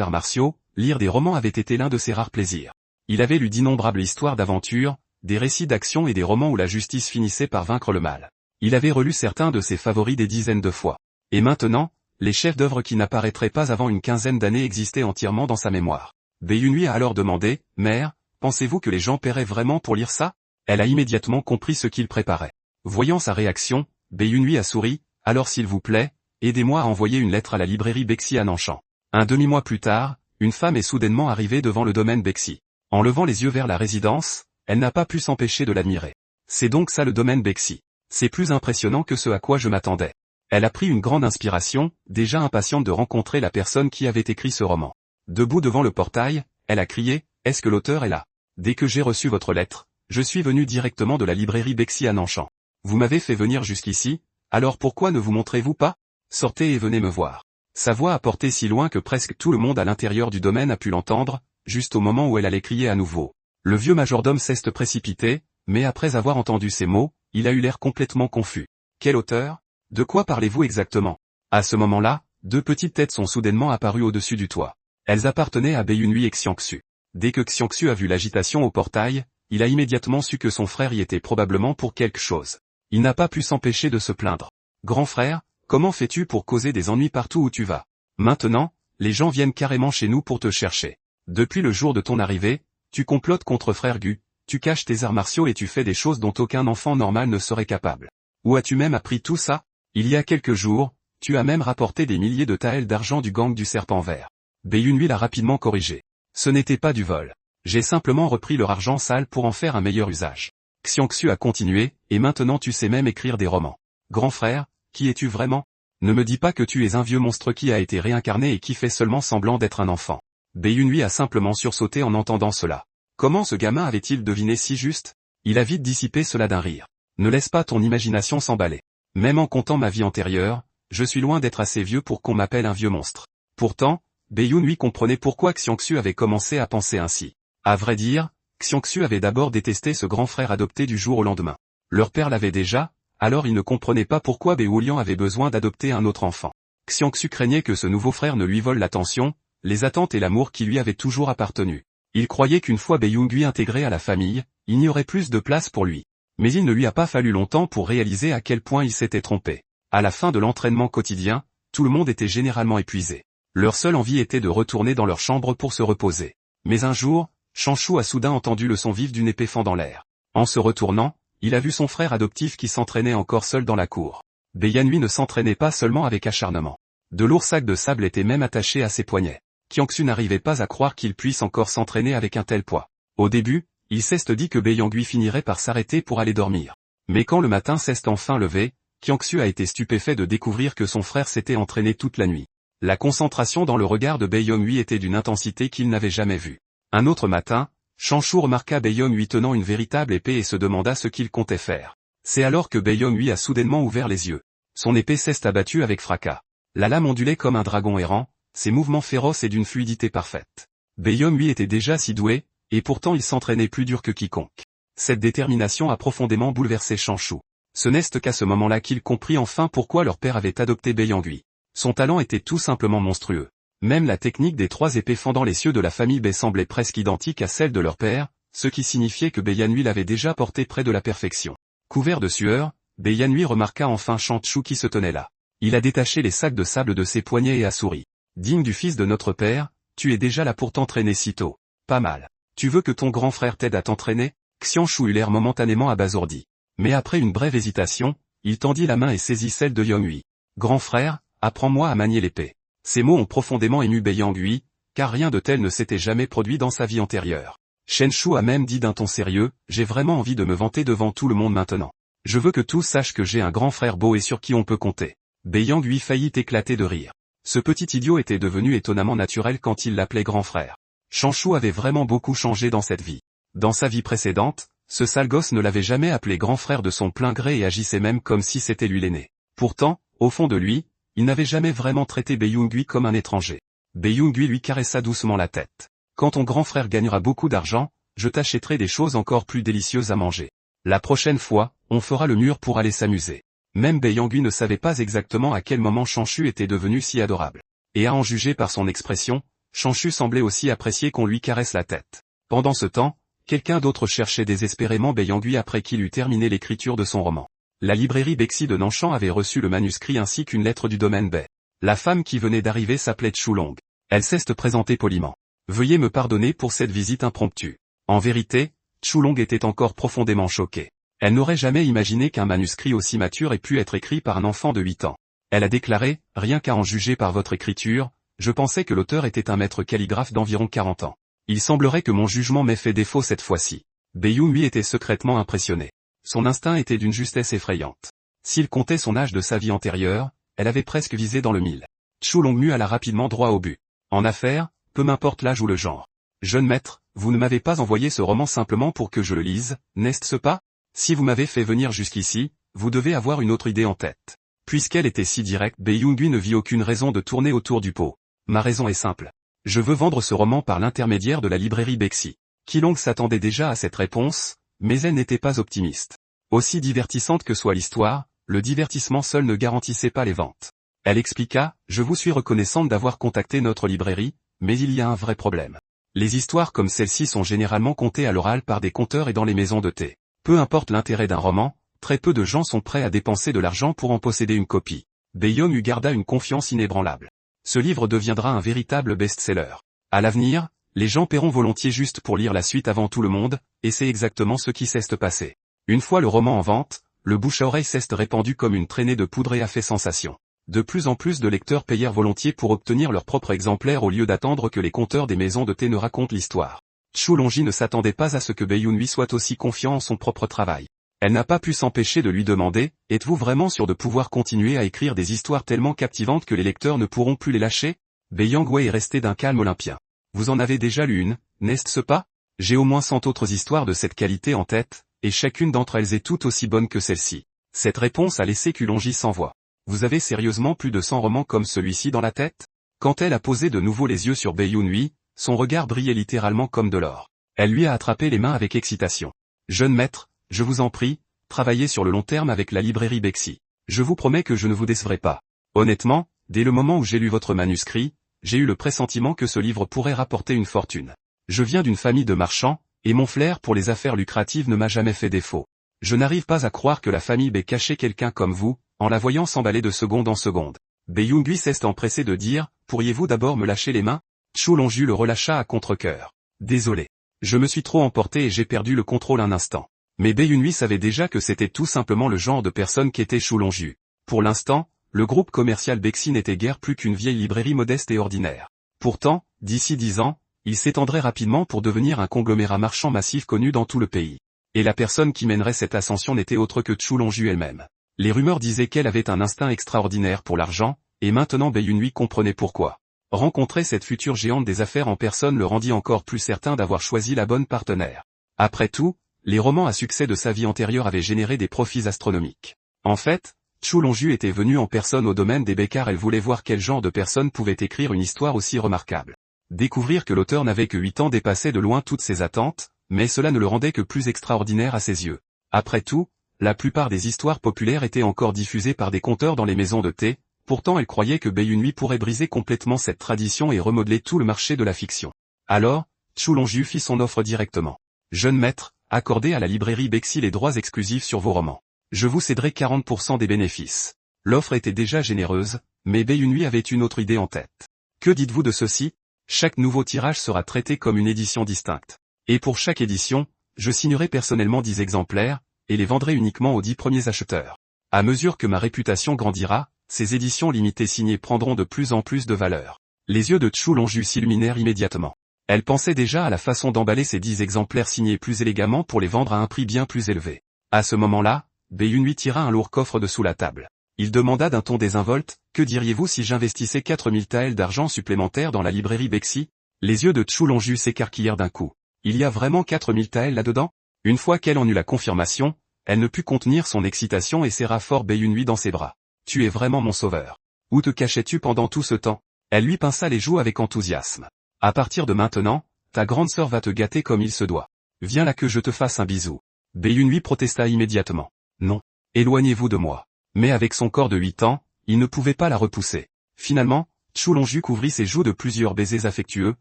arts martiaux, lire des romans avait été l'un de ses rares plaisirs. Il avait lu d'innombrables histoires d'aventure, des récits d'action et des romans où la justice finissait par vaincre le mal. Il avait relu certains de ses favoris des dizaines de fois. Et maintenant, les chefs-d'œuvre qui n'apparaîtraient pas avant une quinzaine d'années existaient entièrement dans sa mémoire. Bei Yunhui a alors demandé, « Mère, pensez-vous que les gens paieraient vraiment pour lire ça ?» Elle a immédiatement compris ce qu'il préparait. Voyant sa réaction, Bei Yunhui a souri, « Alors s'il vous plaît, aidez-moi à envoyer une lettre à la librairie Bexi à Nanshan. » Un demi-mois plus tard, une femme est soudainement arrivée devant le domaine Bexi. En levant les yeux vers la résidence, elle n'a pas pu s'empêcher de l'admirer. « C'est donc ça le domaine Bexi. C'est plus impressionnant que ce à quoi je m'attendais. » Elle a pris une grande inspiration, déjà impatiente de rencontrer la personne qui avait écrit ce roman. Debout devant le portail, elle a crié, « Est-ce que l'auteur est là ? Dès que j'ai reçu votre lettre, je suis venu directement de la librairie Bexi à Nanshan. Vous m'avez fait venir jusqu'ici, alors pourquoi ne vous montrez-vous pas ? Sortez et venez me voir. » Sa voix a porté si loin que presque tout le monde à l'intérieur du domaine a pu l'entendre, juste au moment où elle allait crier à nouveau. Le vieux majordome s'est précipité, mais après avoir entendu ces mots, il a eu l'air complètement confus. « Quel auteur ? De quoi parlez-vous exactement ?» À ce moment-là, 2 petites têtes sont soudainement apparues au-dessus du toit. Elles appartenaient à Bei Yunhui et Xiangxu. Dès que Xiangxu a vu l'agitation au portail, il a immédiatement su que son frère y était probablement pour quelque chose. Il n'a pas pu s'empêcher de se plaindre. « Grand frère, comment fais-tu pour causer des ennuis partout où tu vas ? Maintenant, les gens viennent carrément chez nous pour te chercher. Depuis le jour de ton arrivée, tu complotes contre frère Gu, tu caches tes arts martiaux et tu fais des choses dont aucun enfant normal ne serait capable. Où as-tu même appris tout ça ? Il y a quelques jours, tu as même rapporté des milliers de taels d'argent du gang du serpent vert. » Bei Yunhui l'a rapidement corrigé. « Ce n'était pas du vol. J'ai simplement repris leur argent sale pour en faire un meilleur usage. » Xiangxu a continué, « Et maintenant tu sais même écrire des romans. Grand frère, qui es-tu vraiment ? Ne me dis pas que tu es un vieux monstre qui a été réincarné et qui fait seulement semblant d'être un enfant. Bae-Yun a simplement sursauté en entendant cela. Comment ce gamin avait-il deviné si juste? Il a vite dissipé cela d'un rire. Ne laisse pas ton imagination s'emballer. Même en comptant ma vie antérieure, je suis loin d'être assez vieux pour qu'on m'appelle un vieux monstre. Pourtant, Bae-Yun comprenait pourquoi Xiangxu avait commencé à penser ainsi. À vrai dire, Xiangxu avait d'abord détesté ce grand frère adopté du jour au lendemain. Leur père l'avait déjà, alors il ne comprenait pas pourquoi Bae-Liang avait besoin d'adopter un autre enfant. Xiangxu craignait que ce nouveau frère ne lui vole l'attention, les attentes et l'amour qui lui avaient toujours appartenu. Il croyait qu'une fois Bae-Yun intégré à la famille, il n'y aurait plus de place pour lui. Mais il ne lui a pas fallu longtemps pour réaliser à quel point il s'était trompé. À la fin de l'entraînement quotidien, tout le monde était généralement épuisé. Leur seule envie était de retourner dans leur chambre pour se reposer. Mais un jour, Chanshu a soudain entendu le son vif d'une épée fendant l'air. En se retournant, il a vu son frère adoptif qui s'entraînait encore seul dans la cour. Bae-Yanui ne s'entraînait pas seulement avec acharnement. De lourds sacs de sable étaient même attachés à ses poignets. Xiangxu n'arrivait pas à croire qu'il puisse encore s'entraîner avec un tel poids. Au début, il s'est dit que Bae-Yangui finirait par s'arrêter pour aller dormir. Mais quand le matin s'est enfin levé, Xiangxu a été stupéfait de découvrir que son frère s'était entraîné toute la nuit. La concentration dans le regard de Bae-Yangui était d'une intensité qu'il n'avait jamais vue. Un autre matin, Chanshu remarqua Bae-Yangui tenant une véritable épée et se demanda ce qu'il comptait faire. C'est alors que Bae-Yangui a soudainement ouvert les yeux. Son épée s'est abattue avec fracas. La lame ondulait comme un dragon errant, ses mouvements féroces et d'une fluidité parfaite. Bae-Yangui était déjà si doué, et pourtant il s'entraînait plus dur que quiconque. Cette détermination a profondément bouleversé Chanshu. Ce n'est qu'à ce moment-là qu'il comprit enfin pourquoi leur père avait adopté Bae-Yangui. Son talent était tout simplement monstrueux. Même la technique des 3 épées fendant les cieux de la famille Bae semblait presque identique à celle de leur père, ce qui signifiait que Bae-Yanui l'avait déjà portée près de la perfection. Couvert de sueur, Bae-Yanui remarqua enfin Chanshu qui se tenait là. Il a détaché les sacs de sable de ses poignets et a souri. Digne du fils de notre père, tu es déjà là pour t'entraîner si tôt. Pas mal. Tu veux que ton grand frère t'aide à t'entraîner? Xiangxu eut l'air momentanément abasourdi. Mais après une brève hésitation, il tendit la main et saisit celle de Yangui. Grand frère, apprends-moi à manier l'épée. Ces mots ont profondément ému Bae-Yangui, car rien de tel ne s'était jamais produit dans sa vie antérieure. Chanshu a même dit d'un ton sérieux, j'ai vraiment envie de me vanter devant tout le monde maintenant. Je veux que tous sachent que j'ai un grand frère beau et sur qui on peut compter. Bae-Yangui faillit éclater de rire. Ce petit idiot était devenu étonnamment naturel quand il l'appelait grand frère. Chanshu avait vraiment beaucoup changé dans cette vie. Dans sa vie précédente, ce sale gosse ne l'avait jamais appelé grand frère de son plein gré et agissait même comme si c'était lui l'aîné. Pourtant, au fond de lui, il n'avait jamais vraiment traité Bae-Yangui comme un étranger. Bae-Yangui lui caressa doucement la tête. Quand ton grand frère gagnera beaucoup d'argent, je t'achèterai des choses encore plus délicieuses à manger. La prochaine fois, on fera le mur pour aller s'amuser. Même Bae-Yangui ne savait pas exactement à quel moment Chanshu était devenu si adorable. Et à en juger par son expression, Chanshu semblait aussi apprécier qu'on lui caresse la tête. Pendant ce temps, quelqu'un d'autre cherchait désespérément Bae-Yangui après qu'il eut terminé l'écriture de son roman. La librairie Bexi de Nanshan avait reçu le manuscrit ainsi qu'une lettre du domaine Bae. La femme qui venait d'arriver s'appelait Chulong. Elle s'est présentée poliment. Veuillez me pardonner pour cette visite impromptue. En vérité, Chulong était encore profondément choquée. Elle n'aurait jamais imaginé qu'un manuscrit aussi mature ait pu être écrit par un enfant de 8 ans. Elle a déclaré, rien qu'à en juger par votre écriture, je pensais que l'auteur était un maître calligraphe d'environ 40 ans. Il semblerait que mon jugement m'ait fait défaut cette fois-ci. Bae-Yangui était secrètement impressionné. Son instinct était d'une justesse effrayante. S'il comptait son âge de sa vie antérieure, elle avait presque visé dans le mille. Chulong alla rapidement droit au but. En affaires, peu m'importe l'âge ou le genre. Jeune maître, vous ne m'avez pas envoyé ce roman simplement pour que je le lise, n'est-ce pas? Si vous m'avez fait venir jusqu'ici, vous devez avoir une autre idée en tête. Puisqu'elle était si directe, Bae-Yangui ne vit aucune raison de tourner autour du pot. Ma raison est simple. Je veux vendre ce roman par l'intermédiaire de la librairie Bexi. Chulong s'attendait déjà à cette réponse, mais elle n'était pas optimiste. Aussi divertissante que soit l'histoire, le divertissement seul ne garantissait pas les ventes. Elle expliqua, je vous suis reconnaissante d'avoir contacté notre librairie, mais il y a un vrai problème. Les histoires comme celle-ci sont généralement contées à l'oral par des conteurs et dans les maisons de thé. Peu importe l'intérêt d'un roman, très peu de gens sont prêts à dépenser de l'argent pour en posséder une copie. Bae-Yangui garda une confiance inébranlable. Ce livre deviendra un véritable best-seller. À l'avenir, les gens paieront volontiers juste pour lire la suite avant tout le monde, et c'est exactement ce qui s'est passé. Une fois le roman en vente, le bouche à oreille s'est répandu comme une traînée de poudre et a fait sensation. De plus en plus de lecteurs payèrent volontiers pour obtenir leur propre exemplaire au lieu d'attendre que les conteurs des maisons de thé ne racontent l'histoire. Chulong ne s'attendait pas à ce que Bae-Yangui soit aussi confiant en son propre travail. Elle n'a pas pu s'empêcher de lui demander, êtes-vous vraiment sûr de pouvoir continuer à écrire des histoires tellement captivantes que les lecteurs ne pourront plus les lâcher? Bei Yangwei est resté d'un calme olympien. Vous en avez déjà lu une, n'est-ce pas? J'ai au moins 100 autres histoires de cette qualité en tête, et chacune d'entre elles est tout aussi bonne que celle-ci. Cette réponse a laissé Kulonji sans voix. Vous avez sérieusement plus de 100 romans comme celui-ci dans la tête? Quand elle a posé de nouveau les yeux sur Bei Yunhui, son regard brillait littéralement comme de l'or. Elle lui a attrapé les mains avec excitation. Jeune maître, je vous en prie, travaillez sur le long terme avec la librairie Bexi. Je vous promets que je ne vous décevrai pas. Honnêtement, dès le moment où j'ai lu votre manuscrit, j'ai eu le pressentiment que ce livre pourrait rapporter une fortune. Je viens d'une famille de marchands, et mon flair pour les affaires lucratives ne m'a jamais fait défaut. Je n'arrive pas à croire que la famille Bei cachait quelqu'un comme vous, en la voyant s'emballer de seconde en seconde. Bei Yunhui s'est empressé de dire, pourriez-vous d'abord me lâcher les mains? Chu Longju le relâcha à contre-cœur. Désolé. Je me suis trop emporté et j'ai perdu le contrôle un instant. Mais Bei Yunhui savait déjà que c'était tout simplement le genre de personne qu'était Chu Longju. Pour l'instant, le groupe commercial Bexi n'était guère plus qu'une vieille librairie modeste et ordinaire. Pourtant, d'ici 10 ans, il s'étendrait rapidement pour devenir un conglomérat marchand massif connu dans tout le pays. Et la personne qui mènerait cette ascension n'était autre que Chu Longju elle-même. Les rumeurs disaient qu'elle avait un instinct extraordinaire pour l'argent, et maintenant Bei Yunhui comprenait pourquoi. Rencontrer cette future géante des affaires en personne le rendit encore plus certain d'avoir choisi la bonne partenaire. Après tout, les romans à succès de sa vie antérieure avaient généré des profits astronomiques. En fait, Chu Longju était venue en personne au domaine des Bei car elle voulait voir quel genre de personne pouvait écrire une histoire aussi remarquable. Découvrir que l'auteur n'avait que 8 ans dépassait de loin toutes ses attentes, mais cela ne le rendait que plus extraordinaire à ses yeux. Après tout, la plupart des histoires populaires étaient encore diffusées par des conteurs dans les maisons de thé, pourtant elle croyait que Bei Yunhui pourrait briser complètement cette tradition et remodeler tout le marché de la fiction. Alors, Chu Longju fit son offre directement. Jeune maître, accordez à la librairie Bexi les droits exclusifs sur vos romans. Je vous céderai 40% des bénéfices. L'offre était déjà généreuse, mais Bei Yunhui avait une autre idée en tête. Que dites-vous de ceci? Chaque nouveau tirage sera traité comme une édition distincte. Et pour chaque édition, je signerai personnellement 10 exemplaires, et les vendrai uniquement aux 10 premiers acheteurs. À mesure que ma réputation grandira, ces éditions limitées signées prendront de plus en plus de valeur. Les yeux de Chu Longju s'illuminèrent immédiatement. Elle pensait déjà à la façon d'emballer ces 10 exemplaires signés plus élégamment pour les vendre à un prix bien plus élevé. À ce moment-là, Bei Yunhui tira un lourd coffre de sous la table. Il demanda d'un ton désinvolte, que diriez-vous si j'investissais 4000 taels d'argent supplémentaires dans la librairie Bexi? Les yeux de Chu Longju s'écarquillèrent d'un coup. Il y a vraiment 4000 taels là-dedans? Une fois qu'elle en eut la confirmation, elle ne put contenir son excitation et serra fort Bei Yunhui dans ses bras. Tu es vraiment mon sauveur. Où te cachais-tu pendant tout ce temps? Elle lui pinça les joues avec enthousiasme. À partir de maintenant, ta grande sœur va te gâter comme il se doit. Viens là que je te fasse un bisou. Bei Yunhui protesta immédiatement. Non. Éloignez-vous de moi. Mais avec son corps de 8 ans, il ne pouvait pas la repousser. Finalement, Chu Longju couvrit ses joues de plusieurs baisers affectueux,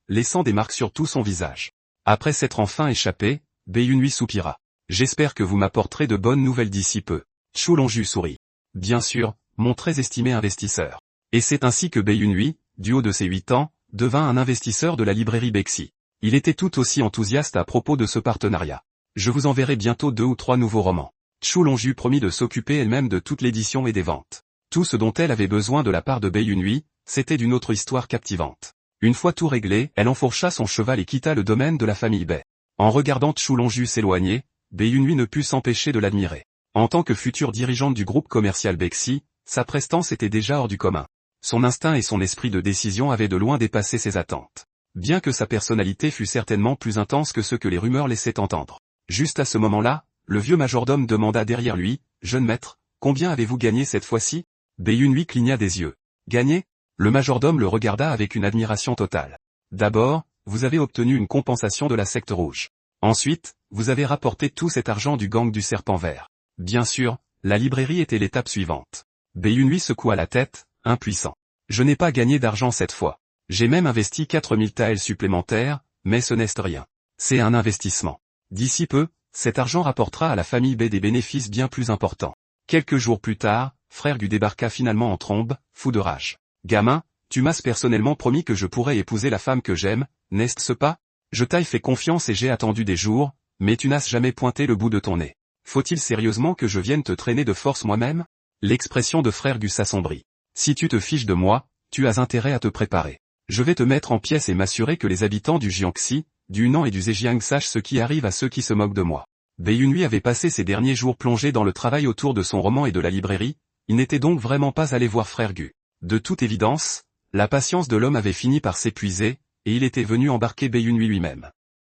laissant des marques sur tout son visage. Après s'être enfin échappé, Bei Yunhui soupira. J'espère que vous m'apporterez de bonnes nouvelles d'ici peu. Chu Longju sourit. Bien sûr, mon très estimé investisseur. Et c'est ainsi que Bei Yunhui, du haut de ses 8 ans, devint un investisseur de la librairie Bexi. Il était tout aussi enthousiaste à propos de ce partenariat. Je vous enverrai bientôt 2 ou 3 nouveaux romans. Chu Longju promit de s'occuper elle-même de toute l'édition et des ventes. Tout ce dont elle avait besoin de la part de Bei Yunhui, c'était d'une autre histoire captivante. Une fois tout réglé, elle enfourcha son cheval et quitta le domaine de la famille Bei. En regardant Chu Longju s'éloigner, Bei Yunhui ne put s'empêcher de l'admirer. En tant que future dirigeante du groupe commercial Bexi, sa prestance était déjà hors du commun. Son instinct et son esprit de décision avaient de loin dépassé ses attentes. Bien que sa personnalité fût certainement plus intense que ce que les rumeurs laissaient entendre. Juste à ce moment-là, le vieux majordome demanda derrière lui, « Jeune maître, combien avez-vous gagné cette fois-ci » Bei Yunhui cligna des yeux. « Gagné » Le majordome le regarda avec une admiration totale. « D'abord, vous avez obtenu une compensation de la secte rouge. Ensuite, vous avez rapporté tout cet argent du gang du serpent vert. Bien sûr, la librairie était l'étape suivante. » Bei Yunhui secoua la tête, impuissant. « Je n'ai pas gagné d'argent cette fois. J'ai même investi 4000 taels supplémentaires, mais ce n'est rien. C'est un investissement. D'ici peu, cet argent rapportera à la famille Bei des bénéfices bien plus importants. » Quelques jours plus tard, Frère Gu débarqua finalement en trombe, fou de rage. « Gamin, tu m'as personnellement promis que je pourrais épouser la femme que j'aime, n'est-ce pas? Je t'ai fait confiance et j'ai attendu des jours, mais tu n'as jamais pointé le bout de ton nez. Faut-il sérieusement que je vienne te traîner de force moi-même » L'expression de Frère Gu s'assombrit. « Si tu te fiches de moi, tu as intérêt à te préparer. Je vais te mettre en pièces et m'assurer que les habitants du Jiangxi, du Hunan et du Zhejiang sachent ce qui arrive à ceux qui se moquent de moi. » Bae-Yunhui avait passé ses derniers jours plongés dans le travail autour de son roman et de la librairie, il n'était donc vraiment pas allé voir frère Gu. De toute évidence, la patience de l'homme avait fini par s'épuiser, et il était venu embarquer Bae-Yunhui lui-même.